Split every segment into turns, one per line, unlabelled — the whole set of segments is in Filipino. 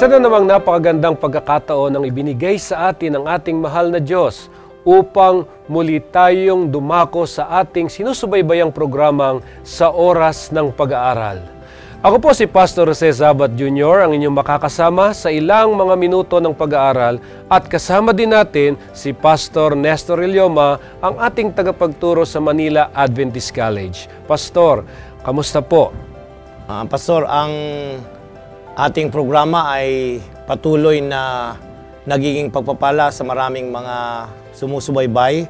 Isa na namang napakagandang pagkakataon ang ibinigay sa atin ng ating mahal na Diyos upang muli tayong dumako sa ating sinusubaybayang programang Sa Oras ng Pag-aaral. Ako po si Pastor Jose Zabat Jr., ang inyong makakasama sa ilang mga minuto ng pag-aaral at kasama din natin si Pastor Nestor Ilioma, ang ating tagapagturo sa Manila Adventist College. Pastor, kamusta po?
Pastor, ang ating programa ay patuloy na nagiging pagpapala sa maraming mga sumusubaybay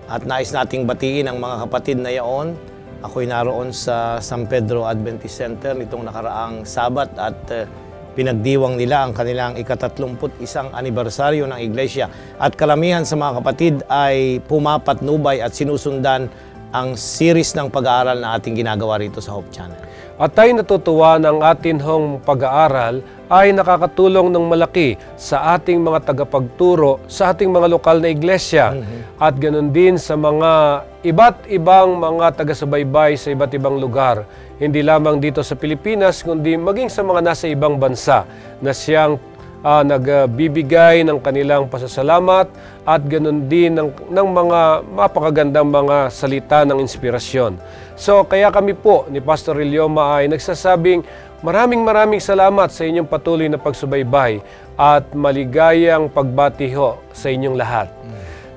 at nais nating batiin ang mga kapatid na yaon. Ako'y naroon sa San Pedro Adventist Center nitong nakaraang Sabat at pinagdiwang nila ang kanilang ika-31 anibersaryo ng Iglesia. At karamihan sa mga kapatid ay pumapatnubay at sinusundan ang series ng pag-aaral na ating ginagawa rito sa Hope Channel.
At tayo natutuwa ng ating pag-aaral ay nakakatulong ng malaki sa ating mga tagapagturo, sa ating mga lokal na iglesia, at ganoon din sa mga iba't ibang mga taga-subaybay sa iba't ibang lugar. Hindi lamang dito sa Pilipinas, kundi maging sa mga nasa ibang bansa na siyang nagbibigay ng kanilang pasasalamat at ganoon din ng mga mapakagandang mga salita ng inspirasyon. So kaya kami po ni Pastor Ilioma ay nagsasabing maraming salamat sa inyong patuloy na pagsubaybay at maligayang pagbatiho sa inyong lahat.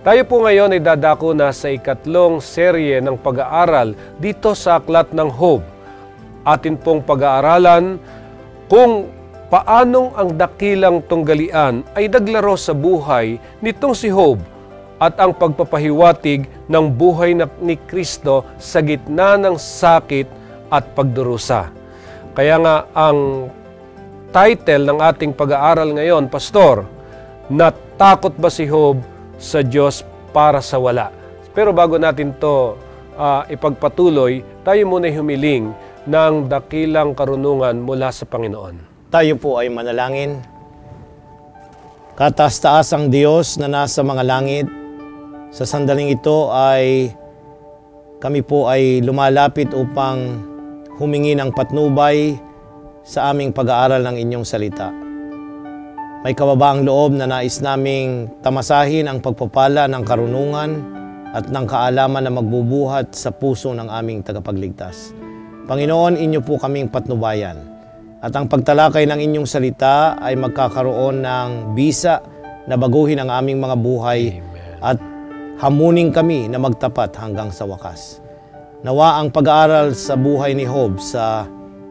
Tayo po ngayon ay dadako na sa ikatlong serye ng pag-aaral dito sa Aklat ng Hope. Atin pong pag-aaralan kung paanong ang dakilang tunggalian ay naglaro sa buhay nitong si Job at ang pagpapahiwatig ng buhay ni Kristo sa gitna ng sakit at pagdurusa. Kaya nga ang title ng ating pag-aaral ngayon, Pastor, natakot ba si Job sa Diyos para sa wala? Pero bago natin to ipagpatuloy, tayo muna humiling ng dakilang karunungan mula sa Panginoon.
Tayo po ay manalangin. Kataas-taasang Diyos na nasa mga langit, sa sandaling ito ay kami po ay lumalapit upang humingi ng patnubay sa aming pag-aaral ng inyong salita. May kababaang loob na nais naming tamasahin ang pagpapala ng karunungan at ng kaalaman na magbubuhat sa puso ng aming tagapagligtas. Panginoon, inyo po kaming patnubayan. At ang pagtalakay ng inyong salita ay magkakaroon ng bisa na baguhin ang aming mga buhay.
Amen.
At hamunin kami na magtapat hanggang sa wakas. Nawa ang pag-aaral sa buhay ni Job sa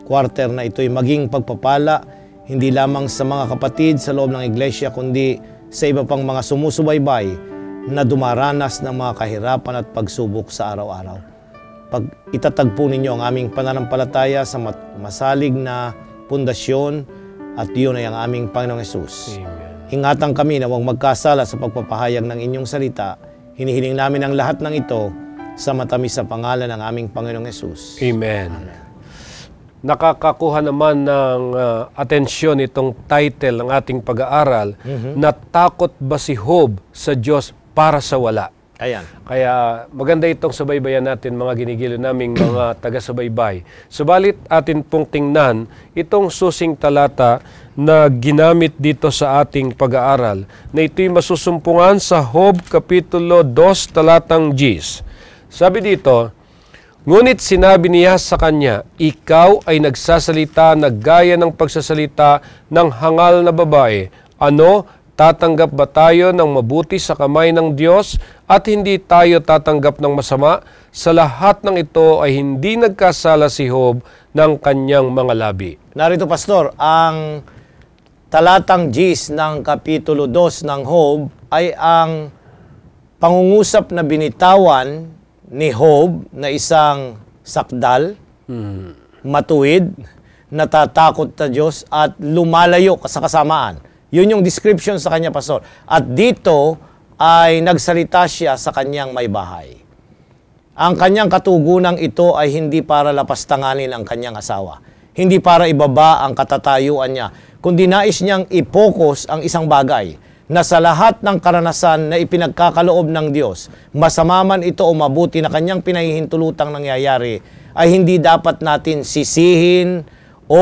quarter na ito'y maging pagpapala hindi lamang sa mga kapatid sa loob ng iglesia kundi sa iba pang mga sumusubaybay na dumaranas ng mga kahirapan at pagsubok sa araw-araw. Pag itatagpo ninyo ang aming pananampalataya sa masalig na pundasyon at yun ay ang aming Panginoong Hesus.
Amen.
Ingatan kami na huwag magkasala sa pagpapahayag ng inyong salita. Hinihiling namin ang lahat ng ito sa matamis sa pangalan ng aming Panginoong Hesus.
Amen. Nakakakuha naman ng atensyon itong title ng ating pag-aaral, Natakot ba si Job sa Diyos para sa wala?
Ayan.
Kaya maganda itong subaybayan natin, mga ginigilo naming mga taga-subaybay. Subalit atin pong tingnan itong susing talata na ginamit dito sa ating pag-aaral na ito'y masusumpungan sa Job Kapitulo 2 talatang 10. Sabi dito, ngunit sinabi niya sa kanya, ikaw ay nagsasalita na gaya ng pagsasalita ng hangal na babae. Ano? Tatanggap ba tayo ng mabuti sa kamay ng Diyos at hindi tayo tatanggap ng masama? Sa lahat ng ito ay hindi nagkasala si Job ng kanyang mga labi.
Narito, Pastor, ang talatang 10 ng Kapitulo 2 ng Job ay ang pangungusap na binitawan ni Job na isang sakdal, matuwid, natatakot sa Diyos at lumalayo sa kasamaan. Yun yung description sa kanya, Pastor. At dito ay nagsalita siya sa kanyang may bahay. Ang kanyang katugunang ito ay hindi para lapastanganin ang kanyang asawa. Hindi para ibaba ang katatayuan niya. Kundi nais niyang i-focus ang isang bagay na sa lahat ng karanasan na ipinagkakaloob ng Diyos, masama man ito o mabuti na kanyang pinahihintulutang nangyayari, ay hindi dapat natin sisihin o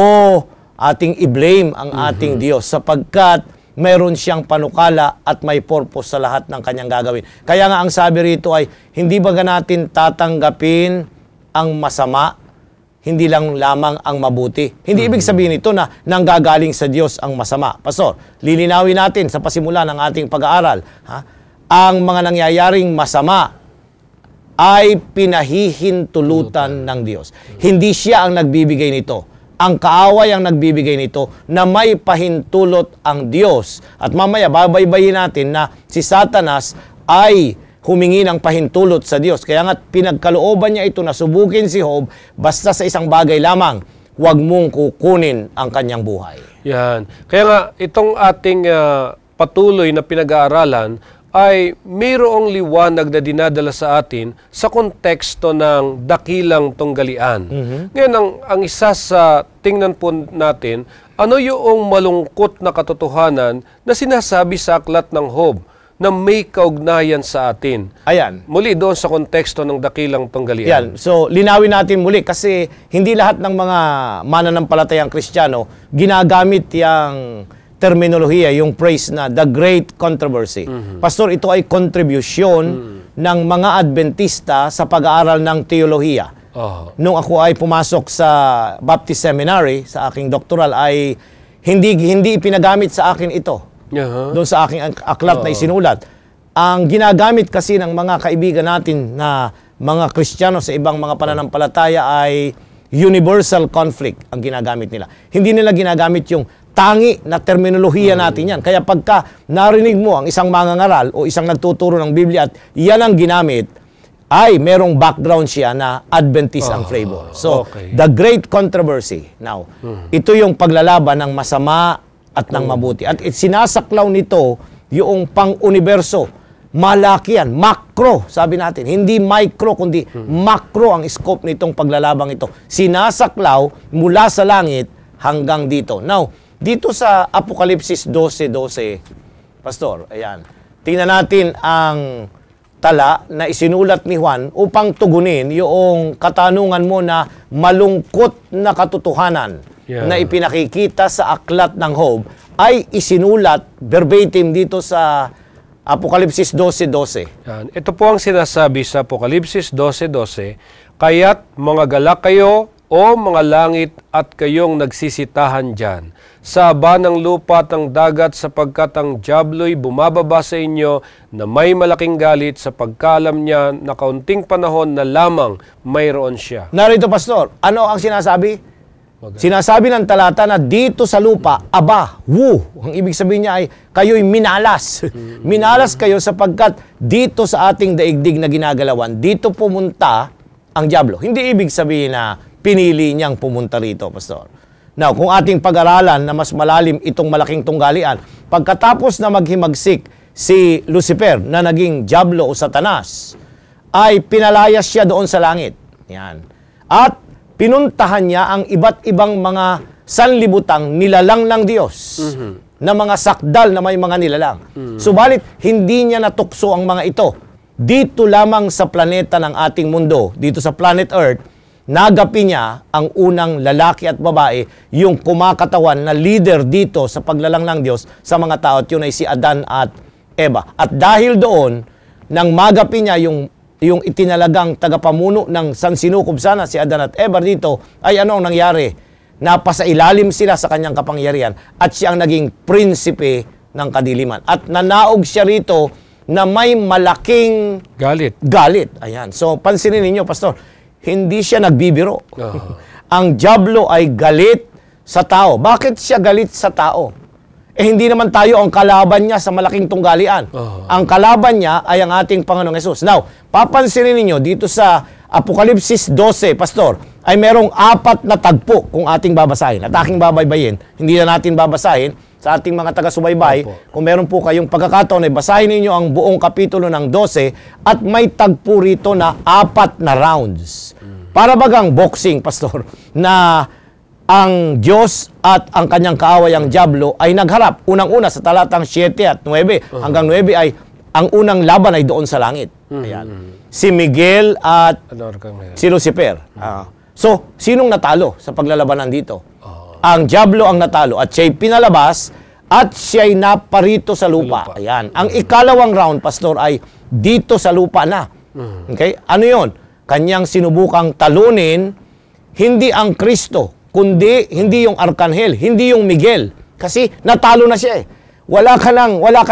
ating i-blame ang ating Diyos sapagkat meron siyang panukala at may purpose sa lahat ng kanyang gagawin. Kaya nga ang sabi rito ay, hindi ba natin tatanggapin ang masama, hindi lang lamang ang mabuti. Hindi ibig sabihin ito na nanggagaling sa Diyos ang masama. Pastor, lilinawin natin sa pasimula ng ating pag-aaral. Ang mga nangyayaring masama ay pinahihintulutan ng Diyos. Hindi siya ang nagbibigay nito. Ang kaaway ang nagbibigay nito na may pahintulot ang Diyos. At mamaya, babaybayin natin na si Satanas ay humingi ng pahintulot sa Diyos. Kaya nga pinagkalooban niya ito na subukin si Job basta sa isang bagay lamang, huwag mong kukunin ang kanyang buhay.
Yan. Kaya nga, itong ating patuloy na pinag-aaralan ay mayroong liwanag na dinadala sa atin sa konteksto ng dakilang tunggalian. Ngayon, ang isa sa tingnan po natin, ano yung malungkot na katotohanan na sinasabi sa aklat ng Job na may kaugnayan sa atin.
Ayan.
Muli doon sa konteksto ng dakilang tunggalian.
Yan. So, linawin natin muli kasi hindi lahat ng mga mananampalatayang Kristiyano ginagamit yung terminolohiya, yung phrase na the great controversy. Pastor, ito ay contribution ng mga Adventista sa pag-aaral ng teolohiya. Nung ako ay pumasok sa Baptist Seminary, sa aking doctoral, ay hindi ipinagamit sa akin ito. Doon sa aking aklat na isinulat. Ang ginagamit kasi ng mga kaibigan natin na mga Kristiyano sa ibang mga pananampalataya ay universal conflict ang ginagamit nila. Hindi nila ginagamit yung tangi na terminolohiya natin yan. Kaya pagka narinig mo ang isang mangangaral o isang nagtuturo ng Biblia at yan ang ginamit, ay merong background siya na Adventist ang flavor. So, the great controversy. Now, ito yung paglalaban ng masama at ng mabuti. At sinasaklaw nito yung pang-universo. Malaki yan. Macro, sabi natin. Hindi micro, kundi macro ang scope nitong paglalabang ito. Sinasaklaw mula sa langit hanggang dito. Now, dito sa Apokalipsis 12:12, Pastor, ayan. Tingnan natin ang tala na isinulat ni Juan upang tugunin yung katanungan mo na malungkot na katotohanan na ipinakikita sa aklat ng Job ay isinulat verbatim dito sa Apokalipsis 12:12.
Ito po ang sinasabi sa Apokalipsis 12:12, kaya't mga galak kayo o mga langit at kayong nagsisitahan dyan, sa aba ng lupa at ng dagat sapagkat ang diablo'y bumababa sa inyo na may malaking galit sa pagkaalam niya na kaunting panahon na lamang mayroon siya.
Narito, Pastor, ano ang sinasabi? Sinasabi ng talata na dito sa lupa, aba, Ang ibig sabihin niya ay kayo'y minalas. Minalas kayo sapagkat dito sa ating daigdig na ginagalawan, dito pumunta ang diablo. Hindi ibig sabihin na pinili niyang pumunta rito, Pastor. Now, kung ating pag-aralan na mas malalim itong malaking tunggalian, pagkatapos na maghimagsik si Lucifer na naging diablo o Satanas, ay pinalayas siya doon sa langit. Yan. At pinuntahan niya ang iba't ibang mga sanlibutang nilalang ng Diyos na mga sakdal na may mga nilalang. Subalit, hindi niya natukso ang mga ito. Dito lamang sa planeta ng ating mundo, dito sa planet Earth, nagapi niya ang unang lalaki at babae, yung kumakatawan na leader dito sa paglalang ng Diyos sa mga tao, at yun ay si Adan at Eva. At dahil doon, nang magapi niya yung itinalagang tagapamuno ng sansinukob sana si Adan at Eva dito, ay ano ang nangyari? Napasailalim sila sa kanyang kapangyarihan at siya ang naging prinsipe ng kadiliman. At nanaog siya rito na may malaking galit. Ayan. So, pansinin ninyo, Pastor, hindi siya nagbibiro. Ang diablo ay galit sa tao. Bakit siya galit sa tao? Hindi naman tayo ang kalaban niya sa malaking tunggalian. Ang kalaban niya ay ang ating Panginoong Hesus. Now, papansinin ninyo dito sa Apokalipsis 12, Pastor, ay merong 4 na tagpo kung ating babasahin. At aking babaybayin. Hindi na natin babasahin sa ating mga taga-subaybay. Kung meron po kayong pagkakataon, ay basahin ninyo ang buong kapitulo ng 12 at may tagpo rito na 4 na rounds. Para bagang boxing, Pastor, na ang Diyos at ang kanyang kaaway, ang diablo, ay nagharap. Unang-una sa talatang 7 at 9 hanggang 9 ay ang unang laban ay doon sa langit. Ayan. Si Miguel at si Lucifer. So, sinong natalo sa paglalabanan dito? Ang diablo ang natalo at siya'y pinalabas at siya'y naparito sa lupa. Ayan. Ang ikalawang round, Pastor, ay dito sa lupa na. Okay? Ano yon? Kanyang sinubukang talunin, hindi ang Kristo, kundi hindi yung Arkanghel, hindi yung Miguel. Kasi natalo na siya eh. Wala ka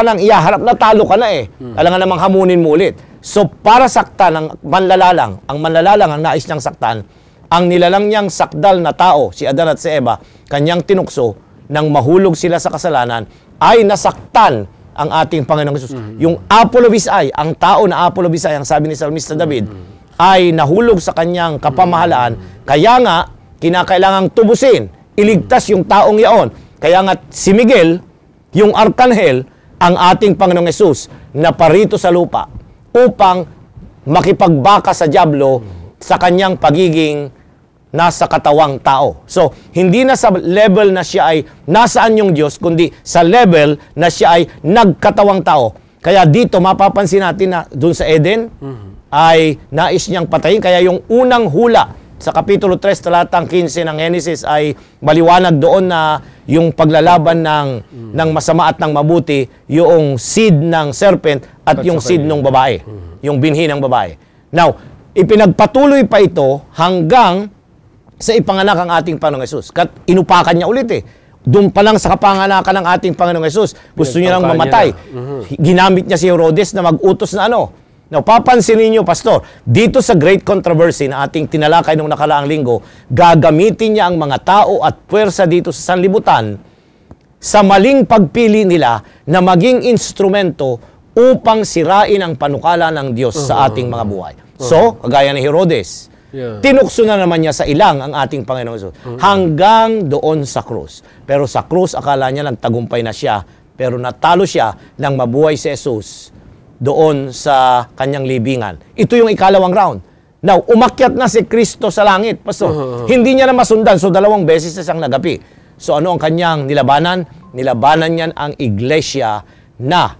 nang iyaharap, natalo ka na eh. Alam nga namang hamunin mo ulit. So, para saktan ang manlalalang ang nais niyang saktan, ang nilalang niyang sakdal na tao, si Adan at si Eva, kanyang tinukso, nang mahulog sila sa kasalanan, ay nasaktan ang ating Panginoong Hesus. Yung apple of his eye, ang tao na apple of his eye, ang sabi ni Salmista David, ay nahulog sa kanyang kapamahalaan. Kaya nga, kinakailangang tubusin, iligtas yung taong yaon. Kaya nga, si Miguel, yung Arkanghel, ang ating Panginoong Hesus, na parito sa lupa upang makipagbaka sa diablo sa kanyang pagiging nasa katawang tao. So, hindi na sa level na siya ay nasaan yung Diyos, kundi sa level na siya ay nagkatawang tao. Kaya dito, mapapansin natin na dun sa Eden, ay nais niyang patayin. Kaya yung unang hula sa Kapitulo 3, talatang 15 ng Genesis ay maliwanag doon na yung paglalaban ng masama at ng mabuti, yung seed ng serpent at yung seed ng babae, yung binhi ng babae. Now, ipinagpatuloy pa ito hanggang sa ipanganak ang ating Panginoong Hesus. Kat inupakan niya ulit eh. Doon pa lang sa kapanganakan ng ating Panginoong Hesus, gusto niya lang mamatay. Ginamit niya si Herodes na mag-utos na ano. Now, papansinin niyo, Pastor, dito sa great controversy na ating tinalakay nung nakalaang linggo, gagamitin niya ang mga tao at puwersa dito sa sanlibutan sa maling pagpili nila na maging instrumento upang sirain ang panukala ng Diyos sa ating mga buhay. So, kagaya ni Herodes, tinukso na naman niya sa ilang ang ating Panginoong Hesus hanggang doon sa krus. Pero sa krus, akala niya nagtagumpay na siya, pero natalo siya nang mabuhay si Jesus doon sa kanyang libingan. Ito yung ikalawang round. Now, umakyat na si Kristo sa langit, Pastor. Hindi niya na masundan, so 2 beses na siyang nagapi. So ano ang kanyang nilabanan? Nilabanan niyan ang iglesia na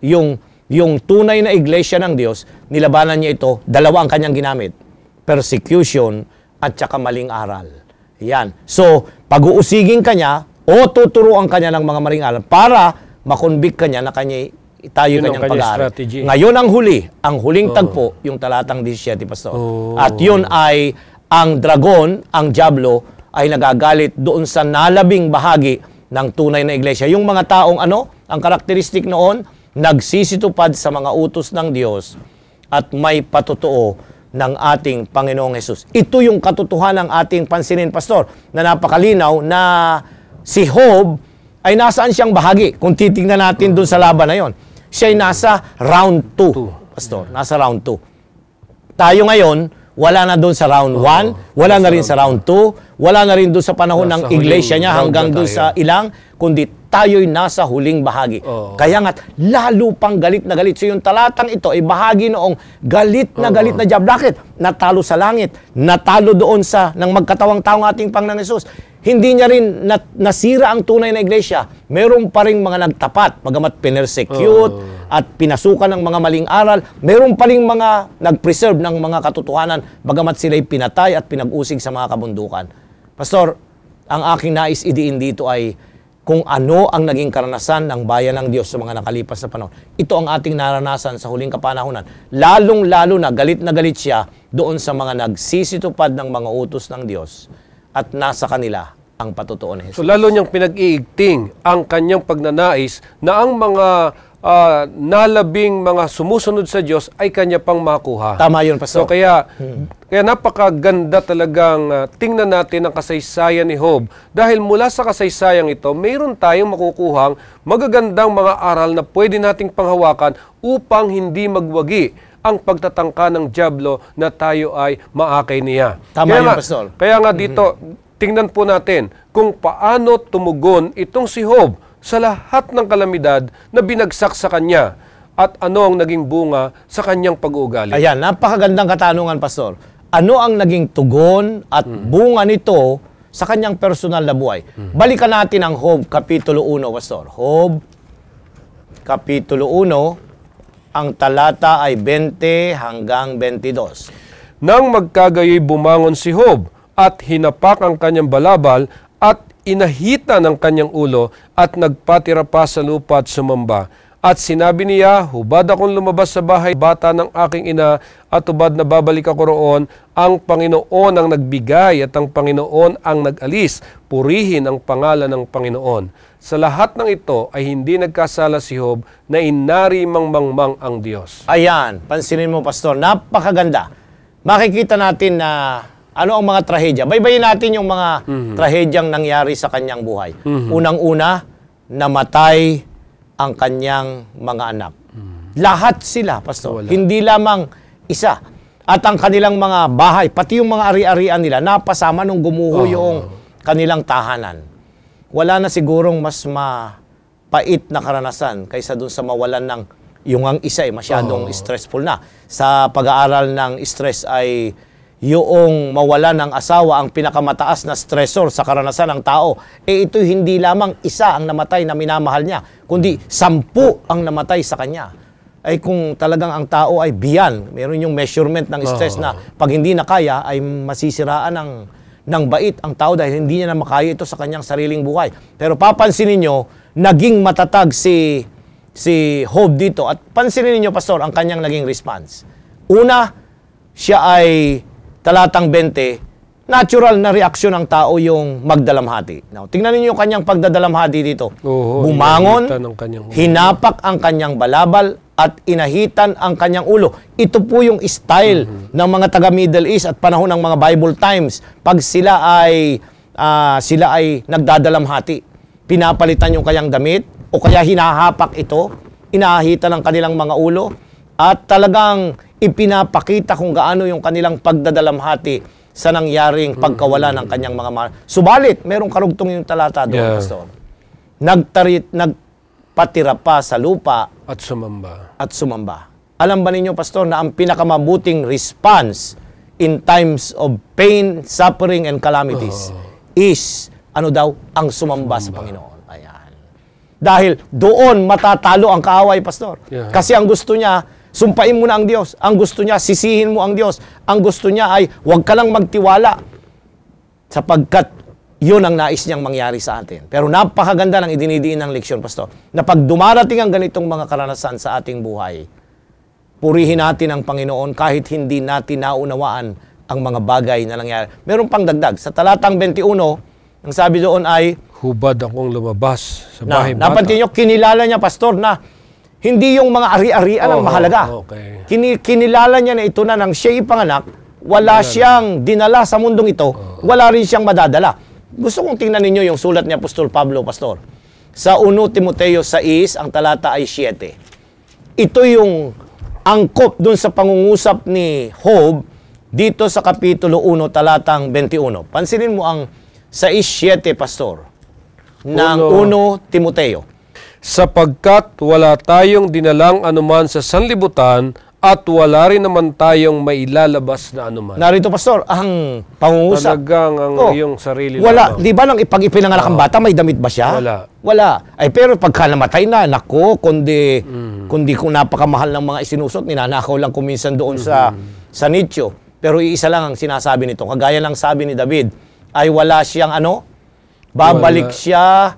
yung tunay na iglesia ng Diyos, nilabanan niya ito, 2 ang kanyang ginamit. Persecution at saka maling aral. Yan. So, pag-uusigin kanya o tuturuan kanya ng mga maling aral para makonvict kanya na tayo kanyang pag-aaral. Ngayon ang huling tagpo, yung talatang 17, Pastor. At yun ay ang dragon, ang diablo, ay nagagalit doon sa nalabing bahagi ng tunay na iglesia. Yung mga taong ang karakteristik noon, nagsisitupad sa mga utos ng Diyos at may patotoo ng ating Panginoong Hesus. Ito yung katotohanan ng ating pansinin, Pastor, na napakalinaw na si Job ay nasaan siyang bahagi. Kung titingnan natin doon sa laban na yon, siya ay nasa round 2, Pastor. Nasa round 2. Tayo ngayon, wala na doon sa round 1, wala na rin sa round 2, wala na rin doon sa panahon ng iglesia niya hanggang doon sa ilang, kundi tayo'y nasa huling bahagi. Kaya nga, lalo pang galit na galit. So yung talatang ito ay bahagi noong galit na diablo. Bakit? Natalo sa langit. Natalo doon ng magkatawang taong ating Panginoong Hesus. Hindi niya rin nasira ang tunay na iglesia. Meron pa rin mga nagtapat, bagamat pinersecute at pinasukan ng mga maling aral. Meron pa rin mga nagpreserve ng mga katotohanan, bagamat sila'y pinatay at pinag-usig sa mga kabundukan. Pastor, ang aking nais idiin dito ay kung ano ang naging karanasan ng bayan ng Diyos sa mga nakalipas na panahon. Ito ang ating naranasan sa huling kapanahunan. Lalong-lalo na galit siya doon sa mga nagsisitupad ng mga utos ng Diyos at nasa kanila ang patotoo ni Jesus.
So lalo niyang pinag-iigting ang kanyang pagnanais na ang mga nalabing mga sumusunod sa Diyos ay kanya pang makuha.
Tama yun, Pastor.
So kaya napakaganda talagang tingnan natin ang kasaysayan ni Job. Dahil mula sa kasaysayang ito, mayroon tayong makukuhang magagandang mga aral na pwede nating panghawakan upang hindi magwagi ang pagtatangka ng diablo na tayo ay maakay niya.
Tama yun, Pastor.
Kaya nga dito, tingnan po natin kung paano tumugon itong si Job sa lahat ng kalamidad na binagsak sa kanya at ano ang naging bunga sa kanyang pag-uugali.
Ayan, napakagandang katanungan, Pastor. Ano ang naging tugon at bunga nito sa kanyang personal na buhay? Balikan natin ang Job, Kapitulo 1, Pastor. Job, Kapitulo 1, ang talata ay 20 hanggang 22.
Nang magkagayoy bumangon si Job at hinapak ang kanyang balabal at inahita ng kanyang ulo at nagpatira pa sa lupa at sumamba. At sinabi niya, hubad akong lumabas sa bahay bata ng aking ina at hubad na babalik ako roon. Ang Panginoon ang nagbigay at ang Panginoon ang nag-alis. Purihin ang pangalan ng Panginoon. Sa lahat ng ito ay hindi nagkasala si Job na inari mangmangmang ang Diyos.
Ayan, pansinin mo, Pastor, napakaganda. Makikita natin na ano ang mga trahedya. Baybayin natin yung mga trahedyang nangyari sa kanyang buhay. Unang-una, namatay ang kanyang mga anak. Lahat sila, Pastor.
Wala.
Hindi lamang isa. At ang kanilang mga bahay, pati yung mga ari-arian nila, napasama nung gumuho yung kanilang tahanan. Wala na sigurong mas mapait na karanasan kaysa dun sa mawalan ng yung ang isa masyadong stressful na. Sa pag-aaral ng stress ay yung mawala ng asawa ang pinakamataas na stressor sa karanasan ng tao. Ito hindi lamang isa ang namatay na minamahal niya, kundi 10 ang namatay sa kanya. Ay kung talagang ang tao ay beyond, meron yung measurement ng stress na pag hindi na kaya ay masisiraan ng bait ang tao dahil hindi niya na makaya ito sa kanyang sariling buhay. Pero papansinin niyo, naging matatag si Job dito. At pansinin niyo, Pastor, ang kanyang naging response. Una, siya ay talatang 20, natural na reaksyon ng tao yung magdalamhati. Now, tingnan niyo yung kanyang pagdadalamhati dito. Bumangon, hinapak ang kanyang balabal, at inahitan ang kanyang ulo. Ito po yung style ng mga taga Middle East at panahon ng mga Bible times. Pag sila ay nagdadalamhati, pinapalitan yung kanyang damit, o kaya hinahapak ito, inahitan ang kanilang mga ulo, at talagang ipinapakita kung gaano yung kanilang pagdadalamhati sa nangyaring pagkawala ng kanyang mga mahal. Subalit, merong karugtong yung talata doon, Pastor. Nagpatira pa sa lupa
At sumamba.
Alam ba ninyo, Pastor, na ang pinakamabuting response in times of pain, suffering, and calamities is, ang sumamba sa Panginoon. Ayan. Dahil doon matatalo ang kaaway, Pastor. Kasi ang gusto niya, sumpain mo na ang Diyos. Ang gusto niya, sisihin mo ang Diyos. Ang gusto niya ay, huwag ka lang magtiwala. Sapagkat yun ang nais niyang mangyari sa atin. Pero napakaganda ng idinidiin ng leksyon, Pastor, na pag dumarating ang ganitong mga karanasan sa ating buhay, purihin natin ang Panginoon kahit hindi natin naunawaan ang mga bagay na nangyari. Meron pang dagdag. Sa talatang 21, ang sabi doon ay,
hubad akong lumabas sa bahay bata.
Napansin niyo, kinilala niya, Pastor, na hindi yung mga ari-arian ang mahalaga. Kinilala niya na ito na nang siya ipanganak, wala siyang dinala sa mundong ito, wala rin siyang madadala. Gusto kong tingnan ninyo yung sulat ni Apostol Pablo, Pastor. Sa 1 Timoteo 6, ang talata ay 7. Ito yung angkop dun sa pangungusap ni Job dito sa Kapitulo 1, talatang 21. Pansinin mo ang 6:7, Pastor, ng 1 Timoteo.
Sapagkat wala tayong dinalang anuman sa sanlibutan at wala rin naman tayong mailalabas na anuman.
Narito, Pastor, ang pangungusap.
Talagang ang iyong sarili
wala. Di ba nang ipag-ipinanganak ang bata, may damit ba siya? Wala. Ay, pero pagka namatay na, nako, kundi kung napakamahal ng mga isinusot, ninanakaw lang kuminsan doon sa nicho. Pero iisa lang ang sinasabi nito. Kagaya lang sabi ni David, ay wala siyang babalik siya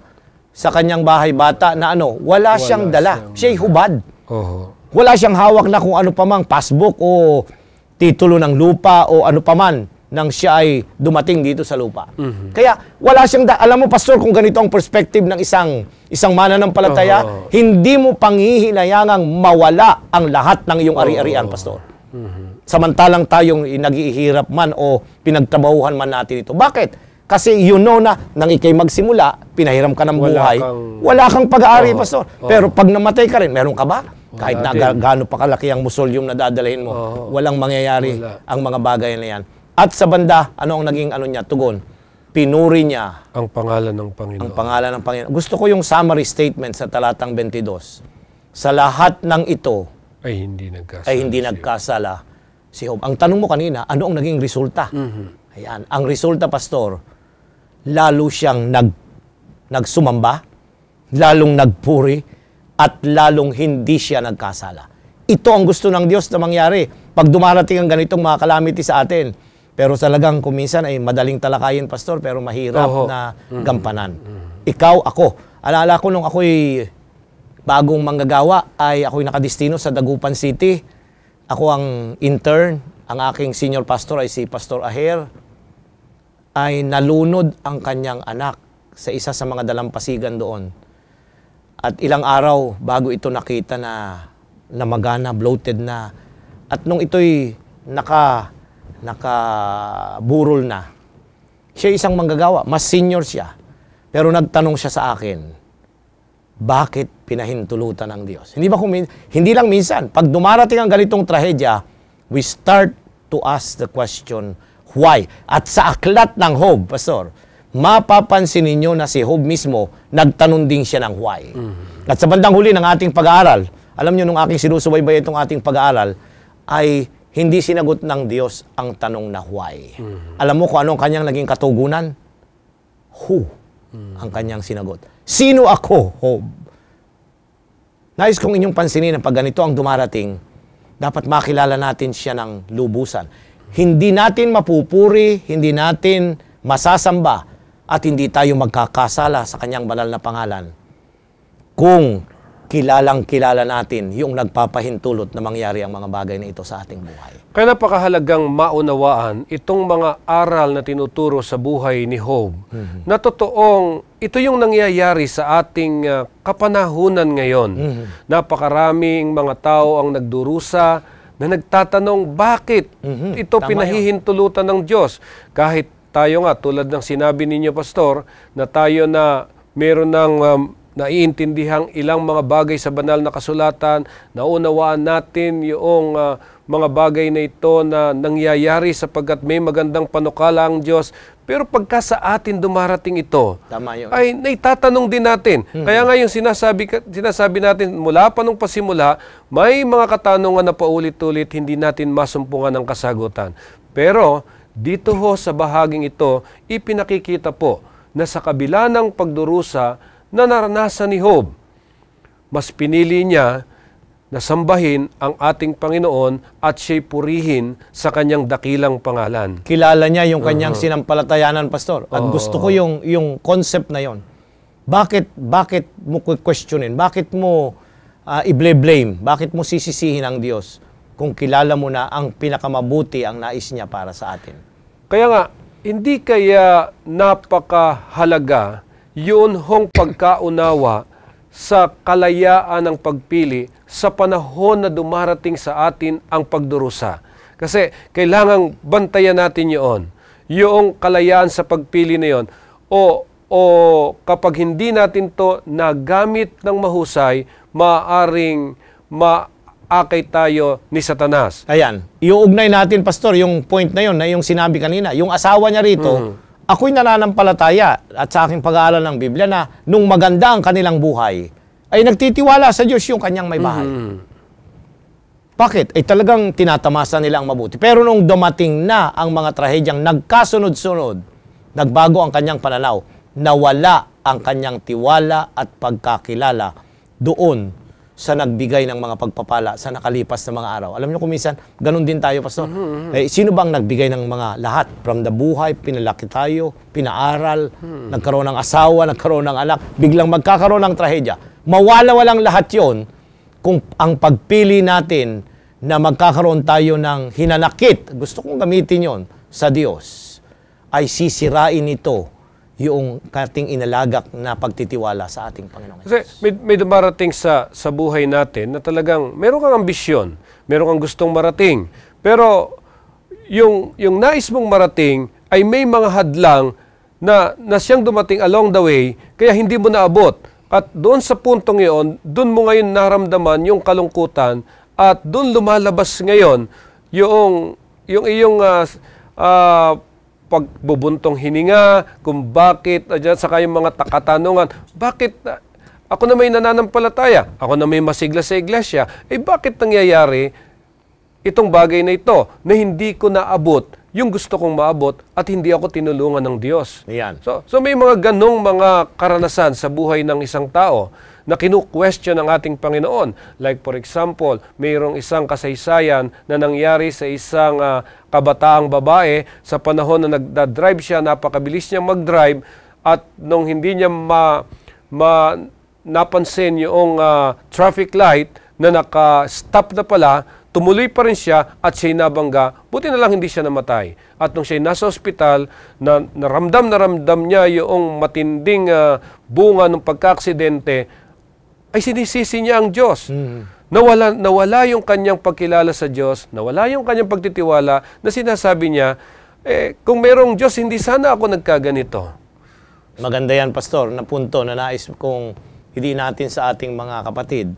sa kanyang bahay bata na wala siyang dala. Siya'y hubad. Wala siyang hawak na kung ano pa mang passbook o titulo ng lupa o ano pa man nang siya ay dumating dito sa lupa. Kaya wala siyang alam mo, Pastor, kung ganito ang perspective ng isang mananampalataya, hindi mo panghihinayangang mawala ang lahat ng iyong ari-arian, Pastor. Samantalang tayong naghihirap man o pinagtrabahuhan man natin ito. Bakit? Kasi na nang ikay magsimula, pinahiram ka ng buhay, wala kang pag-aari, Pastor. Pero pag namatay ka rin, meron ka ba? Kahit na gaano pa kalaki ang musolyum na dadalhin mo, walang mangyayari ang mga bagay na yan. At sa banda, ano ang naging niya, tugon? Pinuri niya
ang pangalan ng Panginoon.
Ang pangalan ng Panginoon. Gusto ko yung summary statement sa talatang 22. Sa lahat ng ito
ay hindi nagkasala
si Job. Ang tanong mo kanina, ano ang naging resulta? Ayan, ang resulta, Pastor, lalo siyang nagsumamba, lalong nagpuri, at lalong hindi siya nagkasala. Ito ang gusto ng Diyos na mangyari. Pag dumarating ang ganitong mga calamity sa atin, Pero talagang kuminsan ay madaling talakayin, Pastor, pero mahirap na gampanan. Ikaw, ako. Alala ko nung ako'y bagong manggagawa, ay ako'y nakadistino sa Dagupan City. Ako ang intern. Ang aking senior pastor ay si Pastor Aher. Ay nalunod ang kanyang anak sa isa sa mga dalampasigan doon. At ilang araw bago ito nakita na namagana, bloated na. At nung ito'y nakaburol na, siya isang manggagawa, mas senior siya. Pero nagtanong siya sa akin, bakit pinahintulutan ng Diyos? Hindi lang minsan. Pag dumarating ang ganitong trahedya, we start to ask the question, why? At sa aklat ng Job, Pastor, mapapansin ninyo na si Job mismo, nagtanong din siya ng why. At sa bandang huli ng ating pag-aaral, alam nyo, nung aking sinusubaybay itong ating pag-aaral, ay hindi sinagot ng Diyos ang tanong na why. Alam mo kung anong kanyang naging katugunan? Who? Ang kanyang sinagot. Sino ako, Job? Nais kong inyong pansinin na pag ganito ang dumarating, dapat makilala natin siya ng lubusan. Hindi natin mapupuri, hindi natin masasamba, at hindi tayo magkakasala sa kanyang banal na pangalan kung kilalang-kilala natin yung nagpapahintulot na mangyari ang mga bagay na ito sa ating buhay.
Kaya napakahalagang maunawaan itong mga aral na tinuturo sa buhay ni Job, na totoong ito yung nangyayari sa ating kapanahunan ngayon. Napakaraming mga tao ang nagdurusa na nagtatanong bakit ito pinahihintulutan ng Diyos. Kahit tayo nga, tulad ng sinabi ninyo, Pastor, na tayo na meron ng naiintindihang ilang mga bagay sa banal na kasulatan, naunawaan natin yung mga bagay na ito na nangyayari sapagkat may magandang panukala ang Diyos. Pero pagka sa atin dumarating ito, ay naitatanong din natin. Kaya nga yung sinasabi natin, mula pa nung pasimula, may mga katanungan na paulit-ulit, hindi natin masumpungan ng kasagutan. Pero dito ho sa bahaging ito, ipinakikita po na sa kabila ng pagdurusa na naranasan ni Job, mas pinili niya na sambahin ang ating Panginoon at siya'y purihin sa kanyang dakilang pangalan.
Kilala niya yung kanyang sinampalatayanan, Pastor. At gusto ko yung concept na yon. Bakit mo questionin? Bakit mo i-blame? Bakit mo sisisihin ang Diyos kung kilala mo na ang pinakamabuti ang nais niya para sa atin?
Kaya nga, hindi kaya napakahalaga yun hong pagkaunawa sa kalayaan ng pagpili sa panahon na dumarating sa atin ang pagdurusa. Kasi kailangang bantayan natin yun. Yung kalayaan sa pagpili na yun. O kapag hindi natin to nagamit ng mahusay, maaaring maakay tayo ni Satanas.
Ayan. Iuugnay natin, Pastor, yung point na yun, na yung sinabi kanina. Yung asawa niya rito, ako'y nananampalataya at sa aking pag-aaral ng Biblia na nung maganda ang kanilang buhay, ay nagtitiwala sa Diyos yung kanyang may bahay. Bakit? Ay talagang tinatamasa nila ang mabuti. Pero nung dumating na ang mga trahedyang nagkasunod-sunod, nagbago ang kanyang pananaw, nawala ang kanyang tiwala at pagkakilala doon sa nagbigay ng mga pagpapala sa nakalipas na mga araw. Alam niyo kung minsan, ganun din tayo, Pastor. Sino bang nagbigay ng mga lahat? From the buhay, pinalaki tayo, pinaaral, nagkaroon ng asawa, nagkaroon ng anak, biglang magkakaroon ng trahedya. Mawala-walang lahat yon kung ang pagpili natin na magkakaroon tayo ng hinanakit, gusto kong gamitin yon sa Diyos, ay sisirain ito yung kating inalagak na pagtitiwala sa ating Panginoon.
Kasi may dumarating sa buhay natin na talagang meron kang ambisyon, meron kang gustong marating. Pero yung nais mong marating ay may mga hadlang na siyang dumating along the way, kaya hindi mo naabot. At doon sa puntong iyon, doon mo ngayon naramdaman yung kalungkutan at doon lumalabas ngayon yung iyong pagbubuntong hininga, kung bakit, saka yung mga katanungan, bakit ako na may nananampalataya, ako na may masigla sa iglesia, bakit nangyayari itong bagay na ito na hindi ko naabot yung gusto kong maabot at hindi ako tinulungan ng Diyos.
Ayan.
So may mga ganong mga karanasan sa buhay ng isang tao na kinu-question ng ating Panginoon. Like for example, mayroong isang kasaysayan na nangyari sa isang kabataang babae sa panahon na nagda-drive siya, napakabilis niya mag-drive at nung hindi niya napansin yung traffic light na naka-stop na pala, tumuloy pa rin siya at siya'y nabangga. Buti na lang hindi siya namatay. At nung siya'y nasa ospital, naramdam niya yung matinding bunga ng pagkaaksidente, ay sinisisi niya ang Diyos. Nawala yung kanyang pagkilala sa Diyos, nawala yung kanyang pagtitiwala, na sinasabi niya, kung merong Diyos, hindi sana ako nagkaganito.
Maganda yan, Pastor, na punto na nais kong hindi natin sa ating mga kapatid,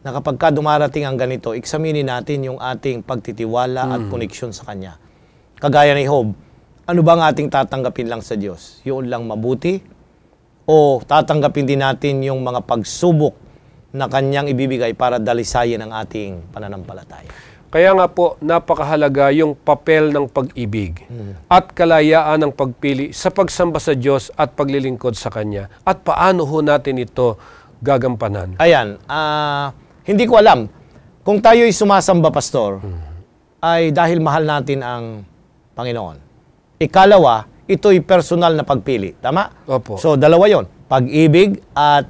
na kapag ka dumarating ang ganito, eksaminin natin yung ating pagtitiwala at koneksyon sa Kanya. Kagaya ni Job, ano bang ating tatanggapin lang sa Diyos? Yun lang mabuti? O tatanggapin din natin yung mga pagsubok na Kanyang ibibigay para dalisayin ang ating pananampalataya?
Kaya nga po, napakahalaga yung papel ng pag-ibig at kalayaan ng pagpili sa pagsamba sa Diyos at paglilingkod sa Kanya. At paano ho natin ito gagampanan?
Ayan, hindi ko alam. Kung tayo'y sumasamba, Pastor, ay dahil mahal natin ang Panginoon. Ikalawa, ito'y personal na pagpili. Tama?
Opo.
So, dalawa yon, pag-ibig at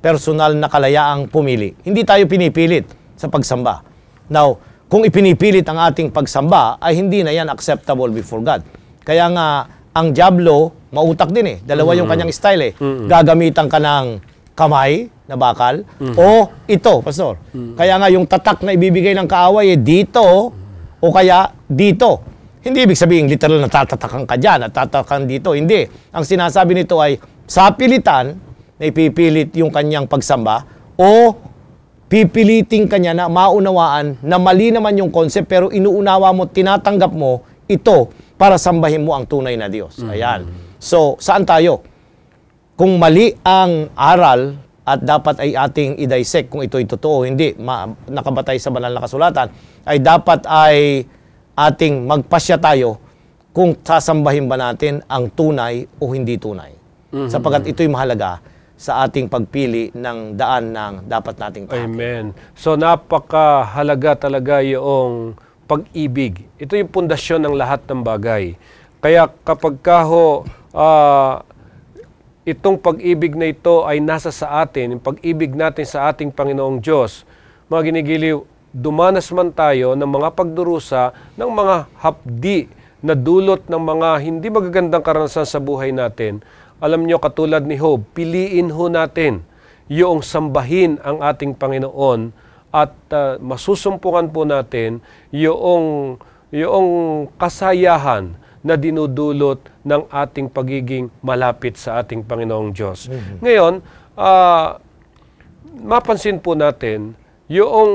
personal na kalayaang pumili. Hindi tayo pinipilit sa pagsamba. Now, kung ipinipilit ang ating pagsamba, ay hindi na yan acceptable before God. Kaya nga, ang dyablo, mautak din eh. Dalawa yung kanyang style eh. Gagamitan ka ng kamay na bakal o ito, Pastor. Kaya nga, yung tatak na ibibigay ng kaaway eh, dito o kaya dito. Hindi ibig sabihin literal na tatatakan ka dyan at tatakan dito. Hindi. Ang sinasabi nito ay sa pilitan na ipipilit yung kanyang pagsamba o pipiliting kanya na maunawaan na mali naman yung concept pero inuunawa mo, tinatanggap mo ito para sambahin mo ang tunay na Diyos. Ayan. So, saan tayo? Kung mali ang aral at dapat ay ating i-dissect kung ito'y totoo o hindi, nakabatay sa banal na kasulatan, ay dapat ay ating magpasya tayo kung sasambahin ba natin ang tunay o hindi tunay. Sapagkat ito'y mahalaga sa ating pagpili ng daan ng dapat nating tahakin.
Amen. So napakahalaga talaga yung pag-ibig. Ito yung pundasyon ng lahat ng bagay. Kaya kapag itong pag-ibig na ito ay nasa sa atin, yung pag-ibig natin sa ating Panginoong Diyos, mga ginigiliw, dumanas man tayo ng mga pagdurusa, ng mga hapdi na dulot ng mga hindi magagandang karanasan sa buhay natin. Alam nyo, katulad ni Job, piliin ho natin yung sambahin ang ating Panginoon at masusumpungan po natin yung kasayahan na dinudulot ng ating pagiging malapit sa ating Panginoong Diyos. Ngayon, mapansin po natin yung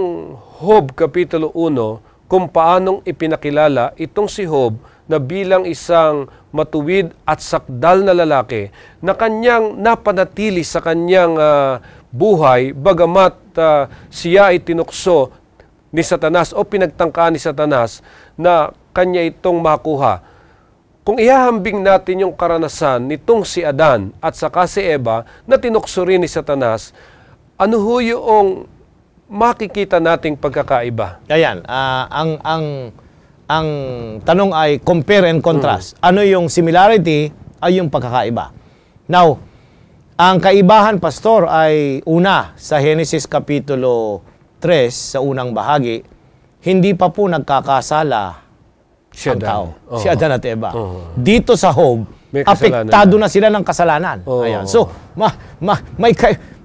Job Kapitulo 1 kung paanong ipinakilala itong si Job na bilang isang matuwid at sakdal na lalaki na kanyang napanatili sa kanyang buhay bagamat siya ay tinukso ni Satanas o pinagtangkaan ni Satanas na kanya itong makuha. Kung ihahambing natin yung karanasan nitong si Adan at saka si Eva na tinukso rin ni Satanas, ano ho yung makikita nating pagkakaiba?
Ayan, ang tanong ay compare and contrast. Ano yung similarity ay yung pagkakaiba. Now, ang kaibahan, Pastor, ay una, sa Genesis Kapitulo 3, sa unang bahagi, hindi pa po nagkakasala ang tao. Si Adan at Eva. Dito sa Job, apektado na sila ng kasalanan. Ayan. So,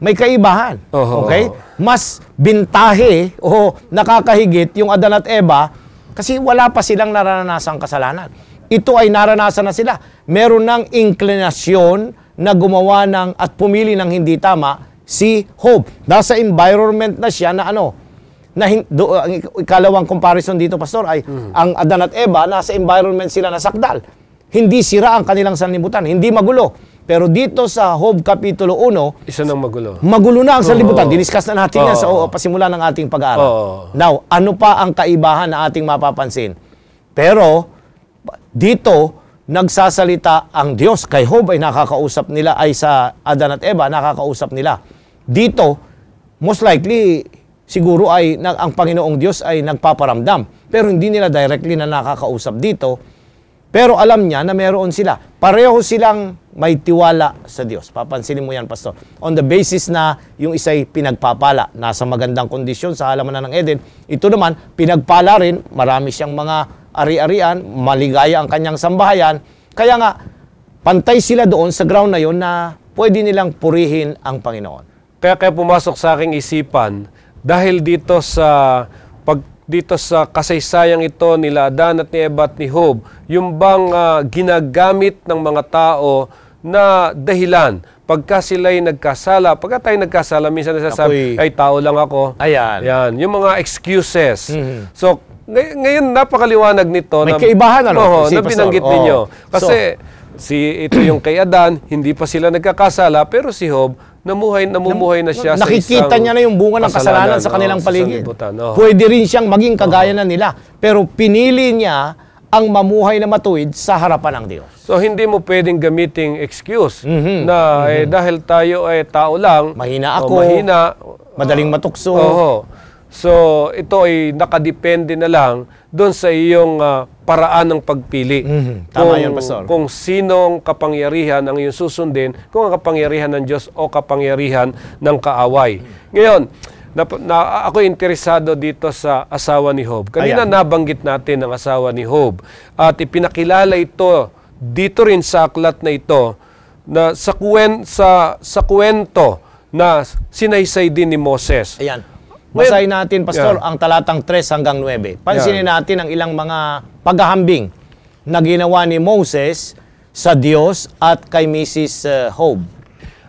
may kaibahan. Okay? Mas bintahe o nakakahigit yung Adan at Eva kasi wala pa silang naranasang kasalanan. Ito ay naranasan na sila. Meron ng inklinasyon na gumawa ng at pumili ng hindi tama si Job. Nasa environment na siya na ang ikalawang comparison dito, Pastor, ay ang Adan at Eva, nasa environment sila na sakdal. Hindi sira ang kanilang sanlibutan, hindi magulo. Pero dito sa Job Kapitulo 1,
isa nang magulo.
Magulo na ang sanlibutan. Diniscuss na natin yan sa pasimula ng ating pag-aaral. Now, ano pa ang kaibahan na ating mapapansin? Pero, dito, nagsasalita ang Diyos. Kay Job ay nakakausap nila, ay sa Adan at Eva, nakakausap nila. Dito, most likely, siguro ay ang Panginoong Diyos ay nagpaparamdam. Pero hindi nila directly na nakakausap dito. Pero alam niya na meron sila. Pareho silang may tiwala sa Diyos. Papansinin mo yan, Pastor. On the basis na yung isa'y pinagpapala, nasa magandang kondisyon sa halamanan ng Eden. Ito naman, pinagpala rin, marami siyang mga ari-arian, maligaya ang kanyang sambahayan. Kaya nga, pantay sila doon sa ground na yun na pwede nilang purihin ang Panginoon.
Kaya pumasok sa aking isipan, dahil dito sa kasaysayang ito nila Adan at ni Eva at ni Job, yung bang ginagamit ng mga tao na dahilan pagka sila'y nagkasala, pagka tayo nagkasala, minsan nasasabi, ay tao lang ako.
Ayan.
Yan, yung mga excuses. So, ngayon napakaliwanag nito.
May kaibahan, ano?
Na binanggit ninyo. Kasi ito yung kay Adan, hindi pa sila nagkakasala, pero si Job, namumuhay na siya
nakikita niya na yung bunga ng kasalanan sa kanilang paligid. Pwede rin siyang maging kagaya na nila. Pero pinili niya ang mamuhay na matuwid sa harapan ng Diyos.
So, hindi mo pwedeng gamiting excuse na dahil tayo ay tao lang,
mahina ako, madaling matukso.
So, ito ay nakadepende na lang doon sa iyong paraan ng pagpili.
Tama yun, Pastor.
Kung sinong kapangyarihan ang iyong susundin, kung ang kapangyarihan ng Diyos o kapangyarihan ng kaaway. Ngayon, ako interesado dito sa asawa ni Job. Kanina nabanggit natin ang asawa ni Job. At ipinakilala ito dito rin sa aklat na ito na sa kwento na sinaysay din ni Moses.
Ayan. Basahin natin, Pastor, ang talatang 3 hanggang 9. Pansinin natin ang ilang mga paghahambing na ginawa ni Moses sa Diyos at kay Mrs. Job.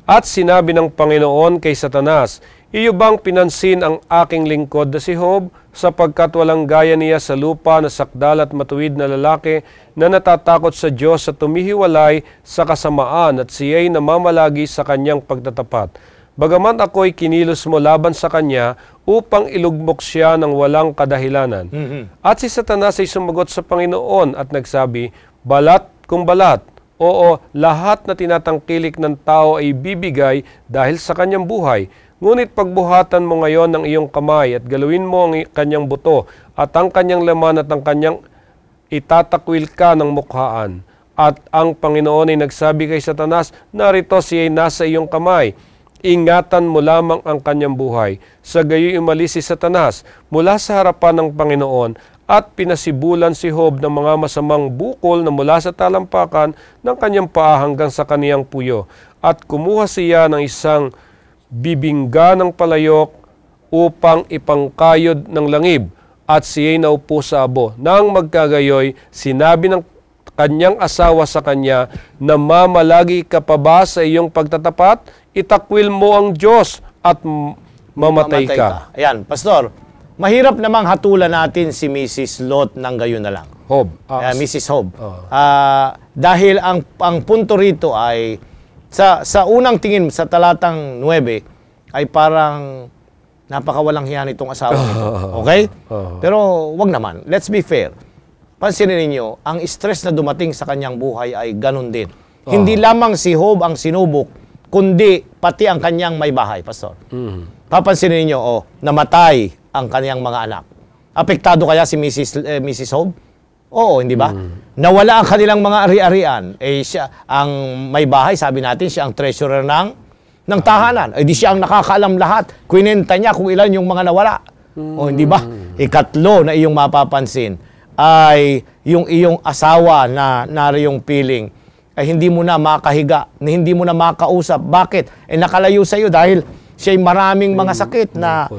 At sinabi ng Panginoon kay Satanas, iyo bang pinansin ang aking lingkod na si Job, sapagkat walang gaya niya sa lupa na sakdal at matuwid na lalaki na natatakot sa Diyos at tumihiwalay sa kasamaan at siya'y namamalagi sa kanyang pagtatapat. Bagaman ako'y kinilos mo laban sa kanya upang ilugmok siya ng walang kadahilanan. At si Satanas ay sumagot sa Panginoon at nagsabi, balat kung balat, oo, lahat na tinatangkilik ng tao ay bibigay dahil sa kanyang buhay. Ngunit pagbuhatan mo ngayon ng iyong kamay at galawin mo ang kanyang buto at ang kanyang laman at ang kanyang itatakwil ka ng mukhaan. At ang Panginoon ay nagsabi kay Satanas, narito siya ay nasa iyong kamay. Ingatan mo lamang ang kanyang buhay. Sa gayoy umalis si Satanas mula sa harapan ng Panginoon at pinasibulan si Job ng mga masamang bukol na mula sa talampakan ng kanyang paa hanggang sa kaniyang puyo. At kumuha siya ng isang bibingga ng palayok upang ipangkayod ng langib at siya'y naupo sa abo. Nang magkagayoy, sinabi ng kanyang asawa sa kanya, namamalagi ka pa ba sa iyong pagtatapat? Itakwil mo ang Diyos at mamatay ka.
Ayan, Pastor, mahirap namang hatulan natin si Mrs. Lot ng gayon na lang.
Job.
Mrs. Job. Dahil ang punto rito ay, sa unang tingin, sa talatang 9, ay parang napakawalang hiyan itong asawa nito. Okay? Pero wag naman. Let's be fair. Pansinin ninyo, ang stress na dumating sa kanyang buhay ay ganun din. Hindi lamang si Job ang sinubok, kundi pati ang kanyang may bahay, Pastor. Papansinin ninyo, namatay ang kanyang mga anak. Apektado kaya si Mrs. Job? Oo, hindi ba? Nawala ang kanilang mga ari-arian. Siya, ang may bahay, sabi natin, siya ang treasurer ng tahanan. Di siya ang nakakaalam lahat. Kwinenta niya kung ilan yung mga nawala. O hindi ba? Ikatlo na iyong mapapansin ay yung iyong asawa na nariyong piling ay hindi mo na makahiga, hindi mo na makausap. Bakit? Nakalayo sa iyo dahil siya'y maraming mga sakit na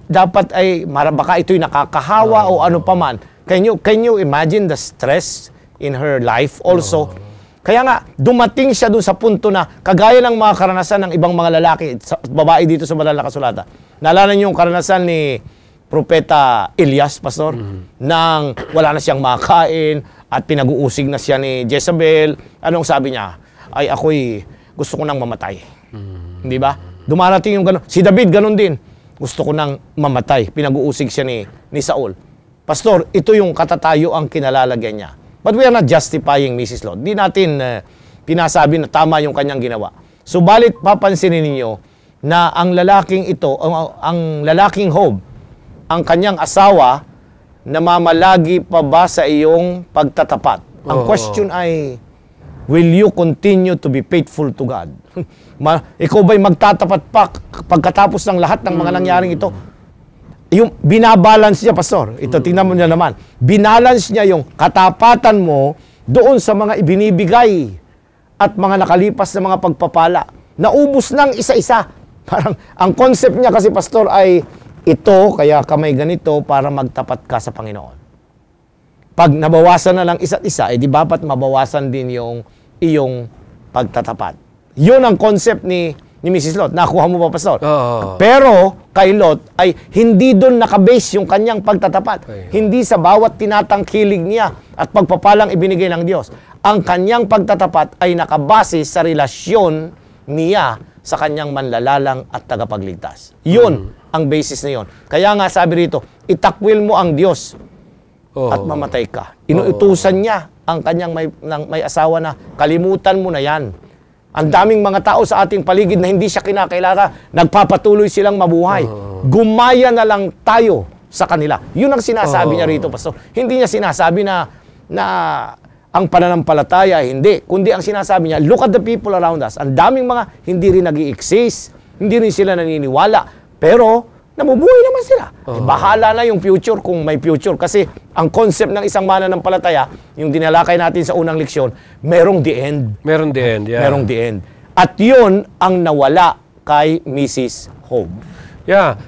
dapat ay baka ito'y nakakahawa o ano paman. Can you imagine the stress in her life also? Kaya nga, dumating siya doon sa punto na kagaya ng mga karanasan ng ibang mga lalaki, babae dito sa banal na kasulatan. Naalala niyo yung karanasan ni Propeta Elias, Pastor, nang wala na siyang makain at pinag-uusig na siya ni Jezebel. Anong sabi niya? Ay, ako'y gusto ko nang mamatay. Hindi ba? Dumarating yung gano'n. Si David, gano'n din. Gusto ko nang mamatay. Pinag-uusig siya ni Saul. Pastor, ito yung katatayo ang kinalalagyan niya. But we are not justifying Mrs. Lot. Di natin pinasabi na tama yung kanyang ginawa. Subalit papansinin ninyo na ang lalaking ito, ang lalaking Job, ang kanyang asawa, namamalagi pa ba sa iyong pagtatapat? Ang question ay, will you continue to be faithful to God? Ikaw ba'y magtatapat pa pagkatapos ng lahat ng mga nangyaring ito? Yung binabalance niya, Pastor. Ito, tingnan mo niya naman. Binalance niya yung katapatan mo doon sa mga ibinibigay at mga nakalipas na mga pagpapala. Naubos ng isa-isa. Parang, ang concept niya kasi, Pastor, ay ito, kaya kamay ganito para magtapat ka sa Panginoon. Pag nabawasan na lang isa't isa, di bapat mabawasan din yung iyong pagtatapat. Yun ang concept ni Mrs. Lot. Nakuha mo ba, Pastor? Pero kay Lot ay hindi doon nakabase yung kanyang pagtatapat. Hindi sa bawat tinatangkilig niya at pagpapalang ibinigay ng Diyos. Ang kanyang pagtatapat ay nakabase sa relasyon niya sa kanyang manlalalang at tagapagligtas. Yun ang basis na yun. Kaya nga sabi rito, itakwil mo ang Diyos at mamatay ka. Inuutusan niya ang kanyang may asawa na kalimutan mo na yan. Ang daming mga tao sa ating paligid na hindi siya kinakilala, nagpapatuloy silang mabuhay. Gumaya na lang tayo sa kanila. Yun ang sinasabi niya rito, Pastor. Hindi niya sinasabi na ang pananampalataya, hindi. Kundi ang sinasabi niya, look at the people around us. Ang daming mga hindi rin nag-i-exist, hindi rin sila naniniwala, pero namubuhay naman sila. Bahala na yung future kung may future. Kasi ang concept ng isang mananampalataya, yung dinalakay natin sa unang leksyon, merong the end.
Merong the end, yeah.
Merong the end. At yun ang nawala kay Mrs. Job.
Yeah.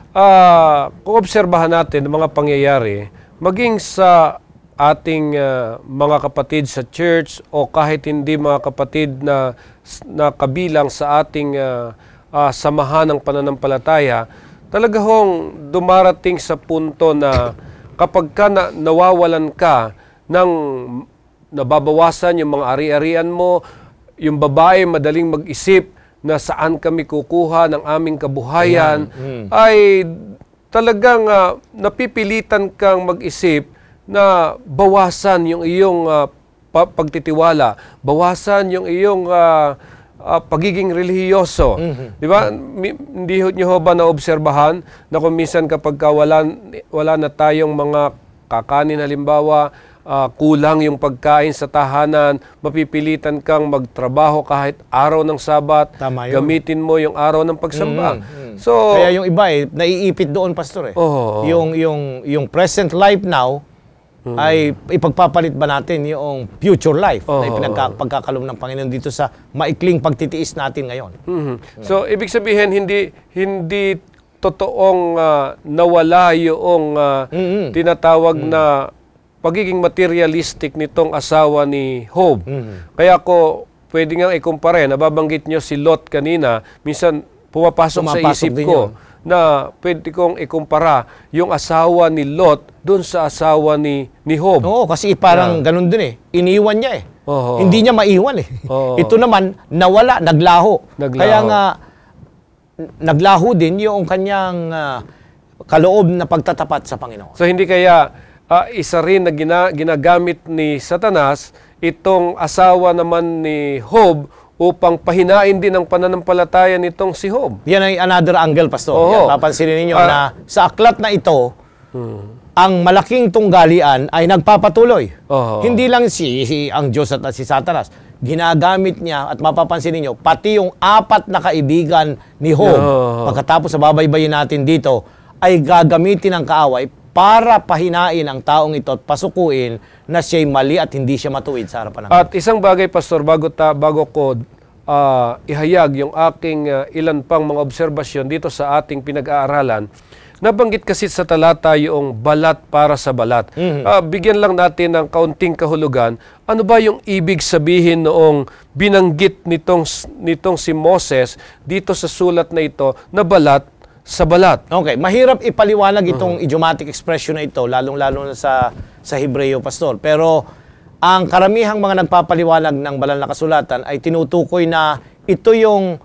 Kung obserbahan natin ang mga pangyayari, maging sa ating mga kapatid sa church o kahit hindi mga kapatid na kabilang sa ating samahan ng pananampalataya, talaga hong dumarating sa punto na kapag ka nawawalan ka ng nababawasan yung mga ari-arian mo, yung babae madaling mag-isip na saan kami kukuha ng aming kabuhayan, ay talagang napipilitan kang mag-isip na bawasan yung iyong pagtitiwala, bawasan yung iyong pagiging relihiyoso. Di ba? Hindi nyo ba naobserbahan na kung minsan kapag wala na tayong mga kakanin, halimbawa, kulang yung pagkain sa tahanan, mapipilitan kang magtrabaho kahit araw ng Sabat, gamitin mo yung araw ng pagsamba. So,
kaya yung iba naiipit doon, Pastor. Yung present life now, ay ipagpapalit ba natin yung future life na pagkakaloob ng Panginoon dito sa maikling pagtitiis natin ngayon.
So, ibig sabihin, hindi totoong nawala yung tinatawag na pagiging materialistic nitong asawa ni Job. Kaya ko pwede nga ikumpare, nababanggit nyo si Lot kanina, minsan pumapasok sa isip ko na pwede kong ikumpara yung asawa ni Lot doon sa asawa ni Job.
Oo, kasi parang ganun din Iniwan niya Hindi niya maiwan Ito naman, nawala, naglaho. Kaya nga, naglaho din yung kanyang kaloob na pagtatapat sa Panginoon.
So hindi kaya isa rin na ginagamit ni Satanas itong asawa naman ni Job upang pahinain din ang pananampalataya nitong si Job.
Yan ay another angle, Pastor. Yan, papansinin ninyo na sa aklat na ito, ang malaking tunggalian ay nagpapatuloy. Hindi lang ang Diyos at si Satanas. Ginagamit niya, at mapapansin ninyo, pati yung 4 na kaibigan ni Job, pagkatapos sa babaybayin natin dito, ay gagamitin ng kaaway para pahinain ang taong ito at pasukuin na siya'y mali at hindi siya matuwid sa harapan ng Diyos.
At isang bagay, Pastor, bago ko ihayag yung aking ilan pang mga obserbasyon dito sa ating pinag-aaralan, nabanggit kasi sa talata yung balat para sa balat. Bigyan lang natin ng kaunting kahulugan. Ano ba yung ibig sabihin noong binanggit nitong si Moses dito sa sulat na ito na balat sa balat?
Okay, mahirap ipaliwanag itong idiomatic expression na ito, lalong-lalo na sa Hebreo, Pastor. Pero ang karamihang mga nagpapaliwanag ng banal na kasulatan ay tinutukoy na ito yung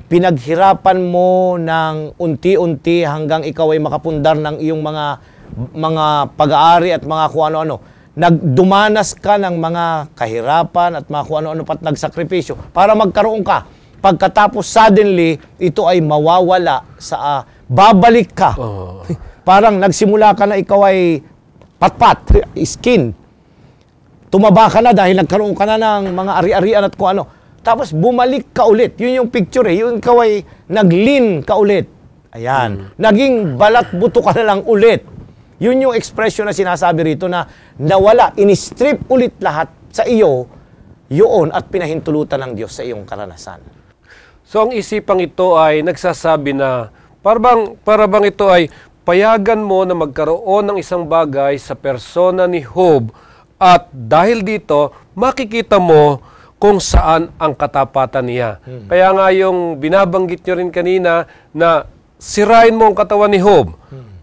pinaghirapan mo ng unti-unti hanggang ikaw ay makapundar ng iyong mga pag-aari at mga kung ano-ano. nagdumanas ka ng mga kahirapan at mga kung ano-ano pat nagsakripisyo para magkaroon ka. Pagkatapos suddenly, ito ay mawawala sa babalik ka. Parang nagsimula ka na ikaw ay patpat, skin. Tumaba ka na dahil nagkaroon ka na ng mga ari-arian at kung ano. Tapos bumalik ka ulit. Yun yung picture eh. Yung ikaw ay nag-lean ka ulit. Ayan. Naging balat buto ka na lang ulit. Yun yung expression na sinasabi rito na nawala, in-strip ulit lahat sa iyo, yun at pinahintulutan ng Diyos sa iyong karanasan.
So ang isipang ito ay nagsasabi na para bang ito ay payagan mo na magkaroon ng isang bagay sa persona ni Job at dahil dito makikita mo kung saan ang katapatan niya. Kaya nga yung binabanggit nyo rin kanina na sirain mo ang katawan ni Job,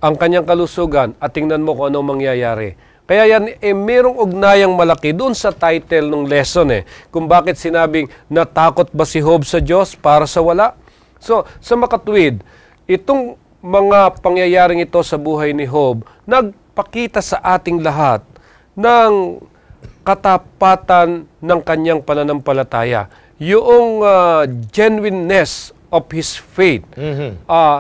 ang kanyang kalusugan at tingnan mo kung anong mangyayari. Kaya yan, merong ugnayang malaki doon sa title ng lesson kung bakit sinabing natakot ba si Job sa Diyos para sa wala? So, sa makatwid, itong mga pangyayaring ito sa buhay ni Job, nagpakita sa ating lahat ng katapatan ng kanyang pananampalataya. Yung genuineness of his faith.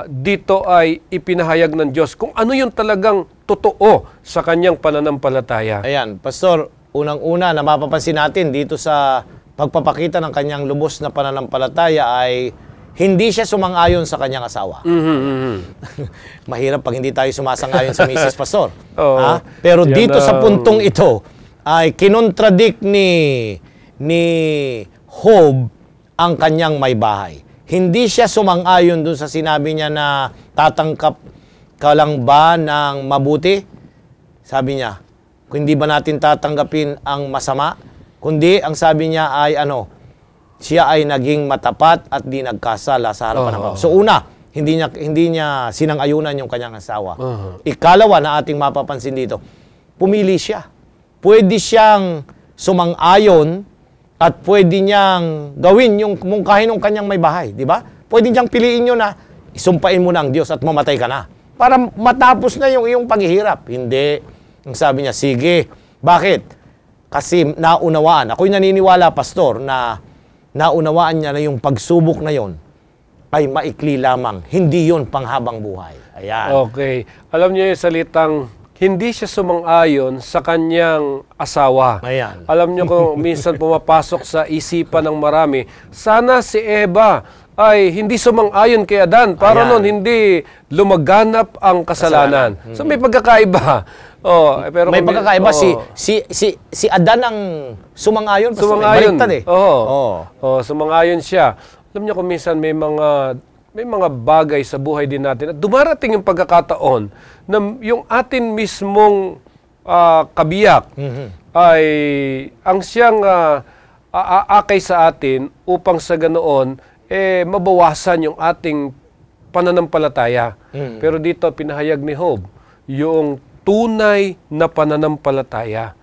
Dito ay ipinahayag ng Diyos kung ano yung talagang totoo sa kanyang pananampalataya.
Ayan, Pastor, unang-una na mapapansin natin dito sa pagpapakita ng kanyang lubos na pananampalataya ay hindi siya sumang-ayon sa kanyang asawa. Mahirap pag hindi tayo sumasang-ayon sa Mrs. Pastor. Pero dito sa puntong ito ay kinontradict ni Job ang kanyang may bahay. Hindi siya sumang-ayon dun sa sinabi niya na tatangkap ka lang ba ng mabuti? Sabi niya, kung hindi ba natin tatanggapin ang masama? Kundi ang sabi niya ay siya ay naging matapat at di nagkasala sa harapan ng Panginoon. So una, hindi niya sinang-ayunan yung kanyang asawa. Ikalawa na ating mapapansin dito, pumili siya. Pwede siyang sumang-ayon at pwede niyang gawin yung mungkahin ng kanyang may bahay, di ba? Pwede niyang piliin nyo na isumpain mo na ang Diyos at mamatay ka na. Para matapos na yung iyong paghihirap. Hindi. Ang sabi niya, sige. Bakit? Kasi naunawaan. Ako'y naniniwala, Pastor, na naunawaan niya na yung pagsubok na yon ay maikli lamang. Hindi yon panghabang buhay. Ayan.
Okay. Alam niyo yung salitang hindi siya sumang-ayon sa kanyang asawa.
Ayan.
Alam niyo kung minsan pumapasok sa isipan ng marami, sana si Eva ay hindi sumang-ayon kay Adan para noon hindi lumaganap ang kasalanan. So may pagkakaiba. Pero
may pagkakaiba si Adan ang sumang-ayon,
sumang-ayon.
Baliktad
Sumang-ayon siya. Alam niyo kung minsan may mga bagay sa buhay din natin at dumarating yung pagkakataon na yung atin mismong kabiyak ay ang siyang aakay sa atin upang sa ganoon mabawasan yung ating pananampalataya. Pero dito pinahayag ni Job yung tunay na pananampalataya.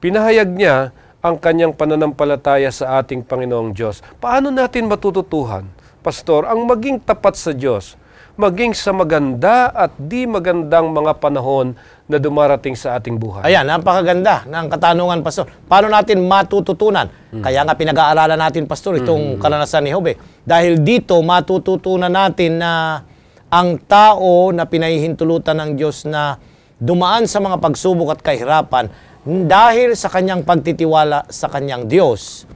Pinahayag niya ang kanyang pananampalataya sa ating Panginoong Diyos. Paano natin matututuhan, Pastor, ang maging tapat sa Diyos, maging sa maganda at di magandang mga panahon na dumarating sa ating buhay?
Ayan, napakaganda ng katanungan, Pastor. Paano natin matututunan? Kaya nga pinag-aaralan natin, Pastor, itong karanasan ni Job. Dahil dito matututunan natin na ang tao na pinahihintulutan ng Diyos na dumaan sa mga pagsubok at kahirapan dahil sa kanyang pagtitiwala sa kanyang Diyos,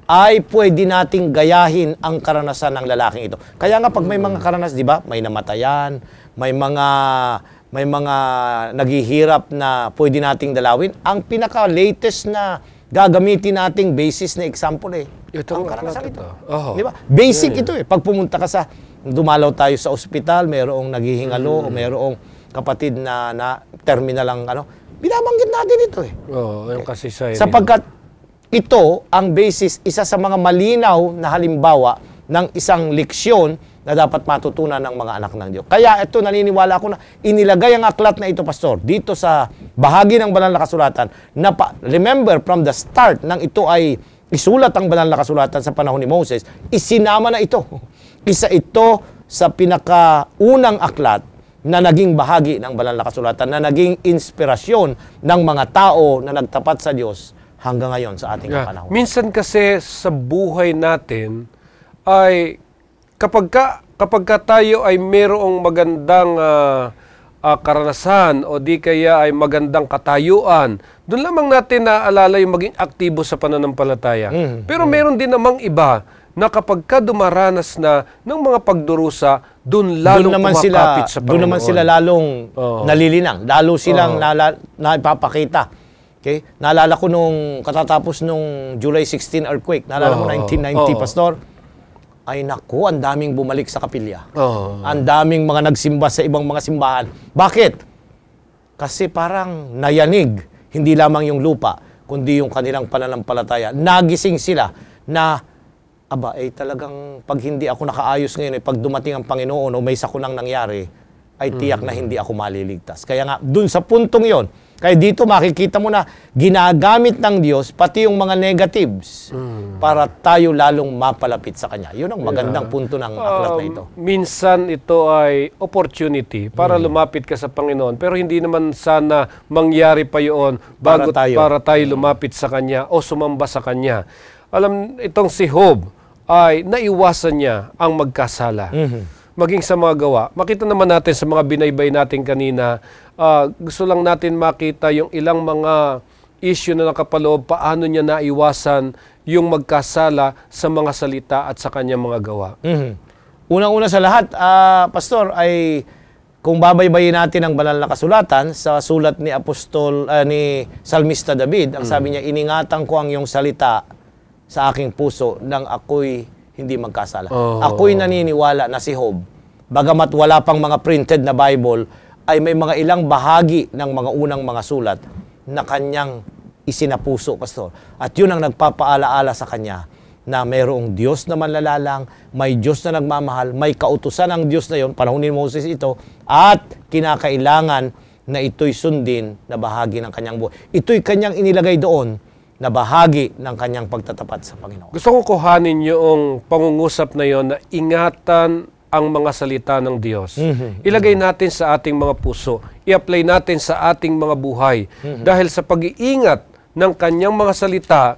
ay pwede nating gayahin ang karanasan ng lalaking ito. Kaya nga pag may mga karanas, di ba? May namatayan, may mga naghihirap na pwede nating dalawin. Ang pinaka-latest na gagamitin nating basis na example ang karanasan ito. Di ba? Basic ito Pag pumunta ka dumalaw tayo sa ospital, mayroong naghihingalo o mayroong kapatid na terminal ang binabanggit natin ito
yung kasaysayan.
Sapagkat ito ang basis, isa sa mga malinaw na halimbawa ng isang leksyon na dapat matutunan ng mga anak ng Diyos. Kaya ito, naniniwala ako na inilagay ang aklat na ito, Pastor, dito sa bahagi ng banal na kasulatan. Remember, from the start nang ito ay isulat ang banal na kasulatan sa panahon ni Moses, isinama na ito. Isa ito sa pinakaunang aklat na naging bahagi ng banal na kasulatan, na naging inspirasyon ng mga tao na nagtapat sa Diyos hanggang ngayon sa ating panahon.
Minsan kasi sa buhay natin ay kapag tayo ay mayroong magandang karanasan o di kaya ay magandang katayuan, doon lamang natin naaalala yung maging aktibo sa pananampalataya. Pero meron din namang iba na kapag ka dumaranas na ng mga pagdurusa, doon lalong kumakapit sa Panginoon.
Doon naman sila lalong nalilinang, lalo silang naipapakita. Okay? Naalala ko nung katatapos nung July 16 earthquake, naalala mo 1990, Pastor? Ay naku, ang daming bumalik sa kapilya. Ang daming mga nagsimba sa ibang mga simbahan. Bakit? Kasi parang nayanig, hindi lamang yung lupa, kundi yung kanilang pananampalataya. Nagising sila na, talagang pag hindi ako nakaayos ngayon, pag dumating ang Panginoon o may sakunang nangyari, ay tiyak na hindi ako maliligtas. Kaya nga, dun sa puntong yon, kaya dito makikita mo na ginagamit ng Diyos pati yung mga negatives para tayo lalong mapalapit sa Kanya. Yun ang magandang punto ng aklat na ito.
Minsan ito ay opportunity para lumapit ka sa Panginoon, pero hindi naman sana mangyari pa yun bago para tayo lumapit sa Kanya o sumamba sa Kanya. Alam, itong si Job ay naiwasan niya ang magkasala. Maging sa mga gawa. Makita naman natin sa mga binaybay natin kanina, gusto lang natin makita yung ilang mga issue na nakapaloob, paano niya naiwasan yung magkasala sa mga salita at sa kanyang mga gawa.
Unang-una sa lahat, Pastor, ay kung babaybayin natin ang banal na kasulatan, sa sulat ni ni Salmista David, ang sabi niya, iningatan ko ang iyong salita sa aking puso nang ako'y hindi magkasala. Ako'y naniniwala na si Job, bagamat wala pang mga printed na Bible, ay may mga ilang bahagi ng mga unang mga sulat na kanyang isinapuso, Pastor. At yun ang nagpapaalaala sa kanya na mayroong Diyos na manlalalang, may Diyos na nagmamahal, may kautusan ng Diyos na yun, panahon ni Moses ito, at kinakailangan na ito'y sundin na bahagi ng kanyang buhay. Ito'y kanyang inilagay doon na bahagi ng kanyang pagtatapat sa Panginoon.
Gusto kong kuhanin yung pangungusap na yon na ingatan ang mga salita ng Diyos. Ilagay natin sa ating mga puso. I-apply natin sa ating mga buhay. Dahil sa pag-iingat ng kanyang mga salita,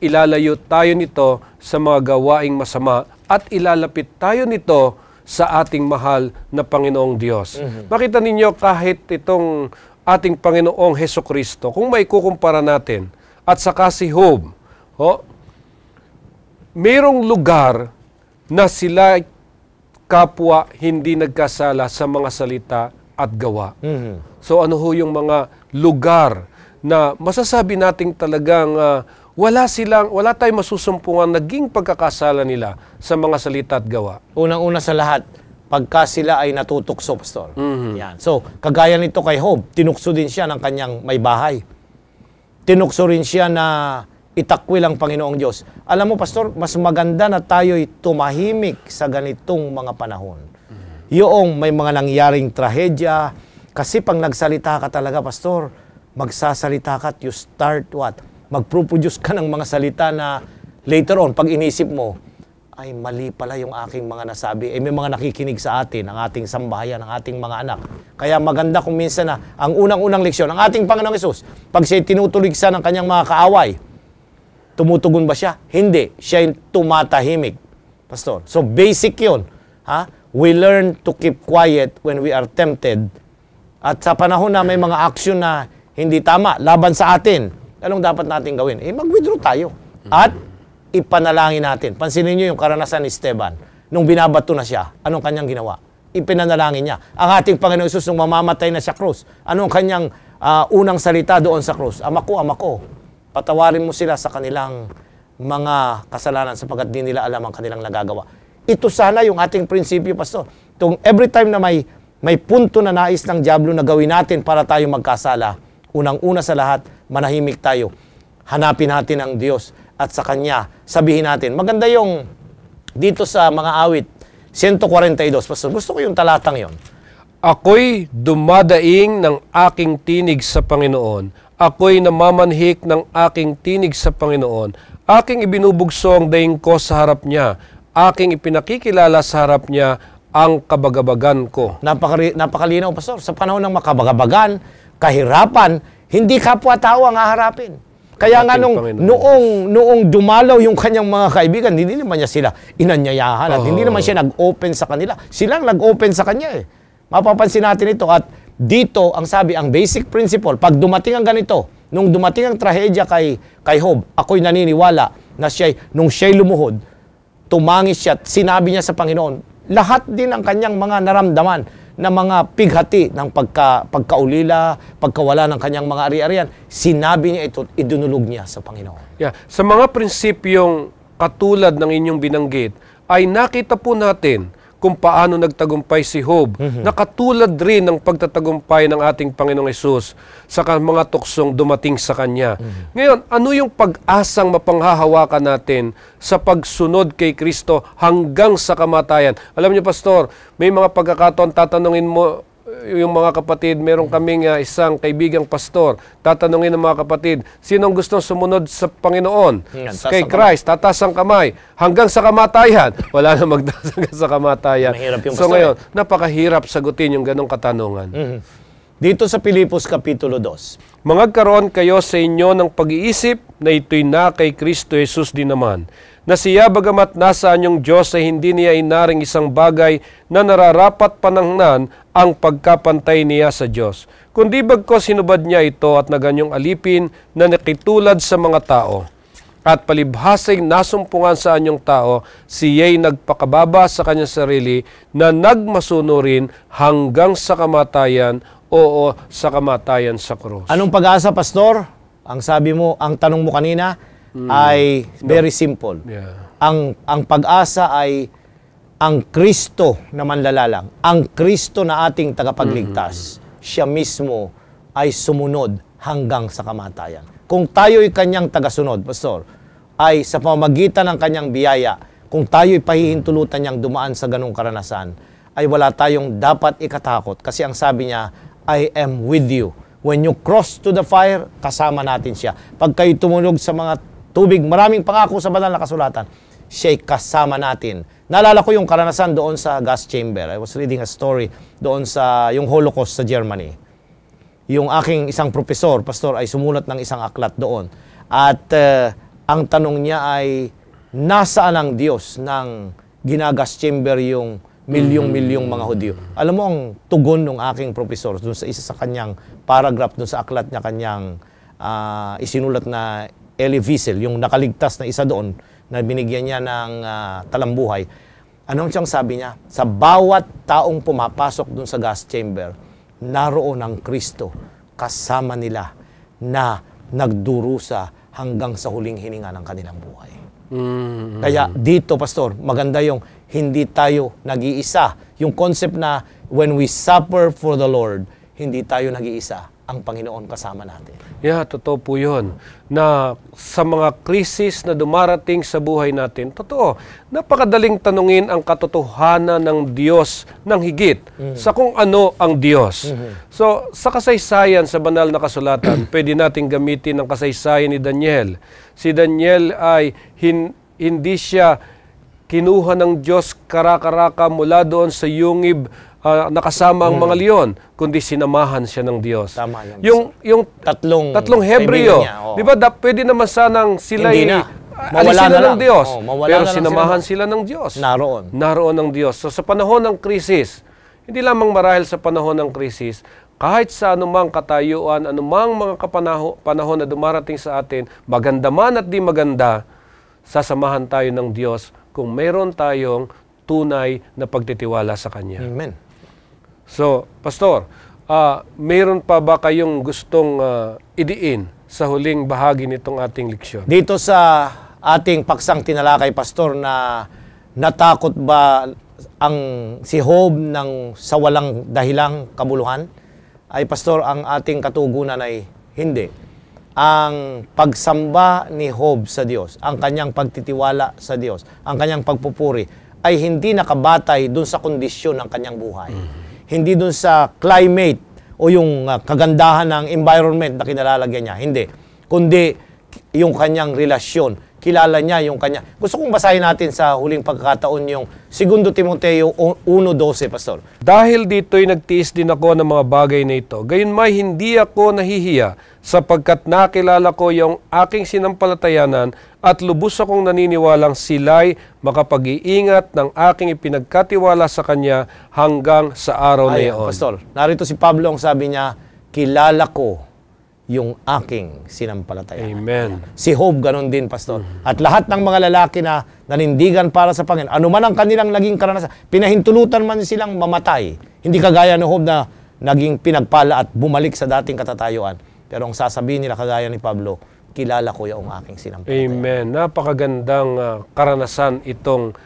ilalayo tayo nito sa mga gawaing masama at ilalapit tayo nito sa ating mahal na Panginoong Diyos. Makita ninyo kahit itong ating Panginoong Hesukristo, kung may kukumpara natin, at saka si Job, mayroong lugar na sila kapwa hindi nagkasala sa mga salita at gawa. So ano ho yung mga lugar na masasabi nating talagang wala tayong masusumpungan naging pagkakasala nila sa mga salita at gawa?
Unang-una sa lahat, pagka sila ay natutukso, Pastor. Yan. So, kagaya nito kay Job, tinukso din siya ng kanyang may bahay. Tinukso rin siya na itakwil ang Panginoong Diyos. Alam mo, Pastor, mas maganda na tayo'y tumahimik sa ganitong mga panahon. Yung may mga nangyaring trahedya, kasi pang nagsalita ka talaga, Pastor, magsasalita ka at you start what? Mag-produce ka ng mga salita na later on, pag inisip mo, ay mali pala yung aking mga nasabi. May mga nakikinig sa atin, ang ating sambahayan, ang ating mga anak. Kaya maganda kung minsan na ang unang-unang leksyon, ang ating Panginoong Hesus, pag siya tinutuligsa ng kanyang mga kaaway, tumutugon ba siya? Hindi. Siya yung tumatahimik. Pastor. So basic yun. We learn to keep quiet when we are tempted. At sa panahon na may mga aksyon na hindi tama, laban sa atin, anong dapat natin gawin? Mag-withdraw tayo. At ipanalangin natin. Pansinin niyo yung karanasan ni Esteban. Nung binabato na siya, anong kanyang ginawa? Ipinanalangin niya. Ang ating Panginoong Hesus nung mamamatay na sa krus, anong kanyang unang salita doon sa krus? Ama ko, patawarin mo sila sa kanilang mga kasalanan sapagkat di nila alam ang kanilang nagagawa. Ito sana yung ating prinsipyo, Pastor. Every time na may punto na nais ng diablo na gawin natin para tayo magkasala, unang-una sa lahat, manahimik tayo. Hanapin natin ang Diyos at sa Kanya, sabihin natin. Maganda yung dito sa mga awit, 142. Pastor, gusto ko yung talatang yon.
Ako'y dumadaing ng aking tinig sa Panginoon. Ako'y namamanhik ng aking tinig sa Panginoon. Aking ibinubugso ang daing ko sa harap niya. Aking ipinakikilala sa harap niya ang kabagabagan ko.
Napakalinaw, Pastor. Sa panahon ng makabagabagan, kahirapan, hindi kapwa-tao ang haharapin. Kaya nga noong dumalaw yung kanyang mga kaibigan, hindi naman niya sila inanyayahan at hindi naman siya nag-open sa kanila. Sila ang nag-open sa kanya eh. Mapapansin natin ito at dito ang sabi, ang basic principle, pag dumating ang ganito, nung dumating ang trahedya kay Job, ako'y naniniwala na nung siya'y lumuhod, tumangis siya at sinabi niya sa Panginoon, lahat din ang kanyang mga naramdaman na mga pighati ng pagkaulila, pagkawala ng kanyang mga ari-arian, sinabi niya ito, idunulog niya sa Panginoon.
Yeah. Sa mga prinsipyong katulad ng inyong binanggit, ay nakita po natin kung paano nagtagumpay si Job, na katulad rin ng pagtatagumpay ng ating Panginoong Hesus sa mga tuksong dumating sa Kanya. Ngayon, ano yung pag-asang mapanghahawakan natin sa pagsunod kay Kristo hanggang sa kamatayan? Alam niyo, Pastor, may mga pagkakataon tatanungin mo yung mga kapatid, meron kaming isang kaibigang pastor, tatanungin ng mga kapatid, sinong gustong sumunod sa Panginoon? Kay Christ, tatas ang kamay. Hanggang sa kamatayan, wala na magdasang sa kamatayan. So ngayon, napakahirap sagutin yung ganong katanungan.
Dito sa Pilipos Kapitulo 2.
Mangagkaroon kayo sa inyo ng pag-iisip na ito'y na kay Kristo Jesus din naman, na siya bagamat nasa anyong Diyos ay hindi niya inaring isang bagay na nararapat panangnan ang pagkapantay niya sa Diyos. Kundi bagko sinubad niya ito at naganyong alipin na nakitulad sa mga tao. At palibhasing nasumpungan sa anyong tao, siya'y nagpakababa sa kanyang sarili na nagmasunurin hanggang sa kamatayan, oo, sa kamatayan sa krus.
Anong pag-asa, Pastor? Ang sabi mo, ang tanong mo kanina, ay very simple.
Yeah.
Ang pag-asa ay ang Kristo na manlalalang, ang Kristo na ating tagapagligtas. Siya mismo ay sumunod hanggang sa kamatayan. Kung tayo'y kanyang tagasunod, Pastor, ay sa pamamagitan ng kanyang biyaya, kung tayo'y pahihintulutan niyang dumaan sa ganung karanasan, ay wala tayong dapat ikatakot. Kasi ang sabi niya, I am with you. When you cross to the fire, kasama natin siya. Pag kayo tumunog sa mga tubig, maraming pangako sa banal na kasulatan, siya'y kasama natin. Naalala ko yung karanasan doon sa gas chamber. I was reading a story doon sa yung Holocaust sa Germany. Yung aking isang profesor, pastor, ay sumulat ng isang aklat doon. At ang tanong niya ay, nasaan ang Diyos ng ginagas chamber yung milyong-milyong mga Hudyo? Alam mo ang tugon ng aking profesor doon sa isa sa kanyang paragraph doon sa aklat niya kanyang isinulat na Elie Wiesel, yung nakaligtas na isa doon na binigyan niya ng talambuhay. Anong siyang sabi niya? Sa bawat taong pumapasok doon sa gas chamber, naroon ang Kristo kasama nila na nagdurusa hanggang sa huling hininga ng kanilang buhay. Kaya dito, Pastor, maganda yung hindi tayo nag-iisa. Yung concept na when we suffer for the Lord, hindi tayo nag-iisa. Ang Panginoon kasama natin.
Yeah, totoo po yun. Na sa mga krisis na dumarating sa buhay natin, totoo, napakadaling tanungin ang katotohanan ng Diyos ng higit sa kung ano ang Diyos. So, sa kasaysayan sa banal na kasulatan, pwede nating gamitin ang kasaysayan ni Daniel. Si Daniel ay hindi siya kinuha ng Diyos karakaraka mula doon sa yungib nakasama ang mga leon, kundi sinamahan siya ng Diyos.
Tama
yung tatlong Hebreo, di ba, pwede naman sanang sila alisin na ng Diyos, pero sinamahan sila ng Diyos. Naroon ng Diyos. So sa panahon ng krisis, hindi lamang marahil sa panahon ng krisis, kahit sa anumang katayuan, anumang mga panahon na dumarating sa atin, maganda man at di maganda, sasamahan tayo ng Diyos kung meron tayong tunay na pagtitiwala sa Kanya.
Amen.
So, Pastor, mayroon pa ba kayong gustong idiin sa huling bahagi nitong ating leksyon?
Dito sa ating paksang tinalakay, Pastor, na natakot ba si Job sa walang dahilang kabuluhan? Ay, Pastor, ang ating katugunan ay hindi. Ang pagsamba ni Job sa Diyos, ang kanyang pagtitiwala sa Diyos, ang kanyang pagpupuri, ay hindi nakabatay dun sa kondisyon ng kanyang buhay. Hindi dun sa climate o yung kagandahan ng environment na kinalalagyan niya. Hindi. Kundi yung kanyang relasyon kilala niya yung kanya. Gusto kong basahin natin sa huling pagkakataon yung 2 Timoteo 1:12, Pastor.
Dahil dito'y nagtiis din ako ng mga bagay na ito, gayunmay hindi ako nahihiya sapagkat nakilala ko yung aking sinampalatayanan at lubos akong naniniwalang sila'y makapag-iingat ng aking ipinagkatiwala sa Kanya hanggang sa araw na iyon.
Pastor, narito si Pablo ang sabi niya, kilala ko yung aking sinampalatayanan.
Amen.
Si Job, ganun din, Pastor. At lahat ng mga lalaki na nanindigan para sa Panginoon, anuman ang kanilang naging karanasan, pinahintulutan man silang mamatay. Hindi kagaya ni Job na naging pinagpala at bumalik sa dating katatayuan. Pero ang sasabihin nila kagaya ni Pablo, kilala ko yung aking sinampalatayanan.
Amen. Napakagandang karanasan itong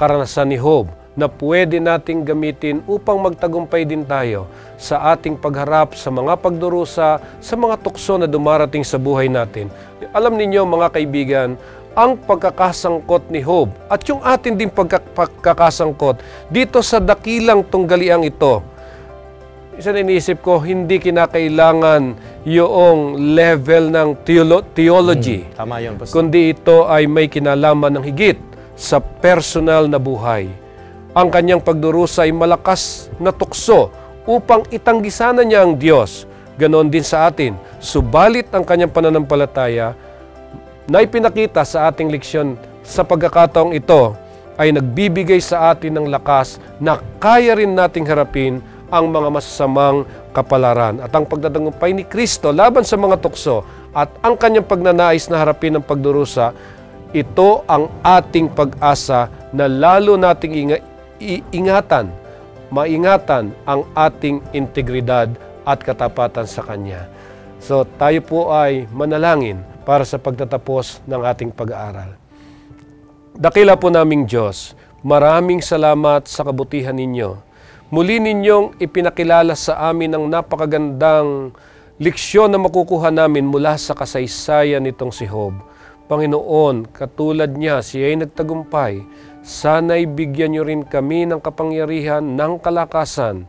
karanasan ni Job na pwede nating gamitin upang magtagumpay din tayo sa ating pagharap sa mga pagdurusa, sa mga tukso na dumarating sa buhay natin. Alam ninyo mga kaibigan, ang pagkakasangkot ni Job at yung atin din pagkakasangkot dito sa dakilang tunggaliang ito, isa na iniisip ko, hindi kinakailangan yung level ng theology.
Tama yun, Pastor.
Kundi ito ay may kinalaman ng higit sa personal na buhay. Ang kanyang pagdurusa ay malakas na tukso upang itanggisanan niya ang Diyos. Ganon din sa atin. Subalit ang kanyang pananampalataya na ipinakita sa ating leksyon sa pagkakataong ito ay nagbibigay sa atin ng lakas na kaya rin nating harapin ang mga masasamang kapalaran. At ang pagdadagumpay ni Kristo laban sa mga tukso at ang kanyang pagnanais na harapin ang pagdurusa, ito ang ating pag-asa na lalo nating maingatan ang ating integridad at katapatan sa Kanya. So tayo po ay manalangin para sa pagtatapos ng ating pag-aaral. Dakila po naming Diyos, maraming salamat sa kabutihan ninyo. Muli ninyong ipinakilala sa amin ang napakagandang leksyon na makukuha namin mula sa kasaysayan nitong si Job. Panginoon, katulad niya, siya ay nagtagumpay. Sana'y bigyan niyo rin kami ng kapangyarihan, ng kalakasan,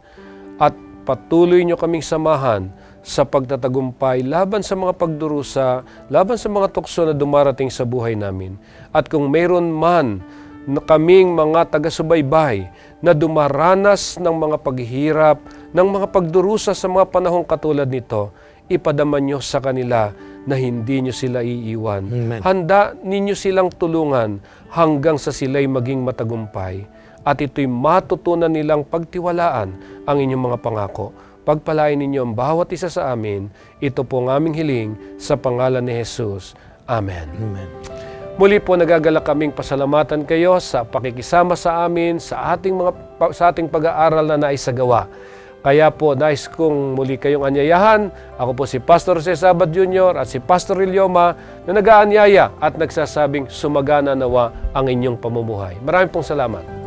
at patuloy niyo kaming samahan sa pagtatagumpay laban sa mga pagdurusa, laban sa mga tukso na dumarating sa buhay namin. At kung mayroon man na kaming mga taga-subaybay na dumaranas ng mga paghihirap, ng mga pagdurusa sa mga panahong katulad nito, ipadama niyo sa kanila na hindi niyo sila iiwan.
Amen.
Handa ninyo silang tulungan hanggang sa sila'y maging matagumpay. At ito'y matutunan nilang pagtiwalaan ang inyong mga pangako. Pagpalain ninyo ang bawat isa sa amin. Ito po ang aming hiling sa pangalan ni Jesus. Amen.
Amen.
Muli po nagagalak kaming pasalamatan kayo sa pakikisama sa amin sa ating pag-aaral na naisagawa. Kaya po, nais kong muli kayong anyayahan. Ako po si Pastor Jose Sabat Jr. at si Pastor Ilioma na nag-aanyaya at nagsasabing sumagana nawa ang inyong pamumuhay. Maraming pong salamat.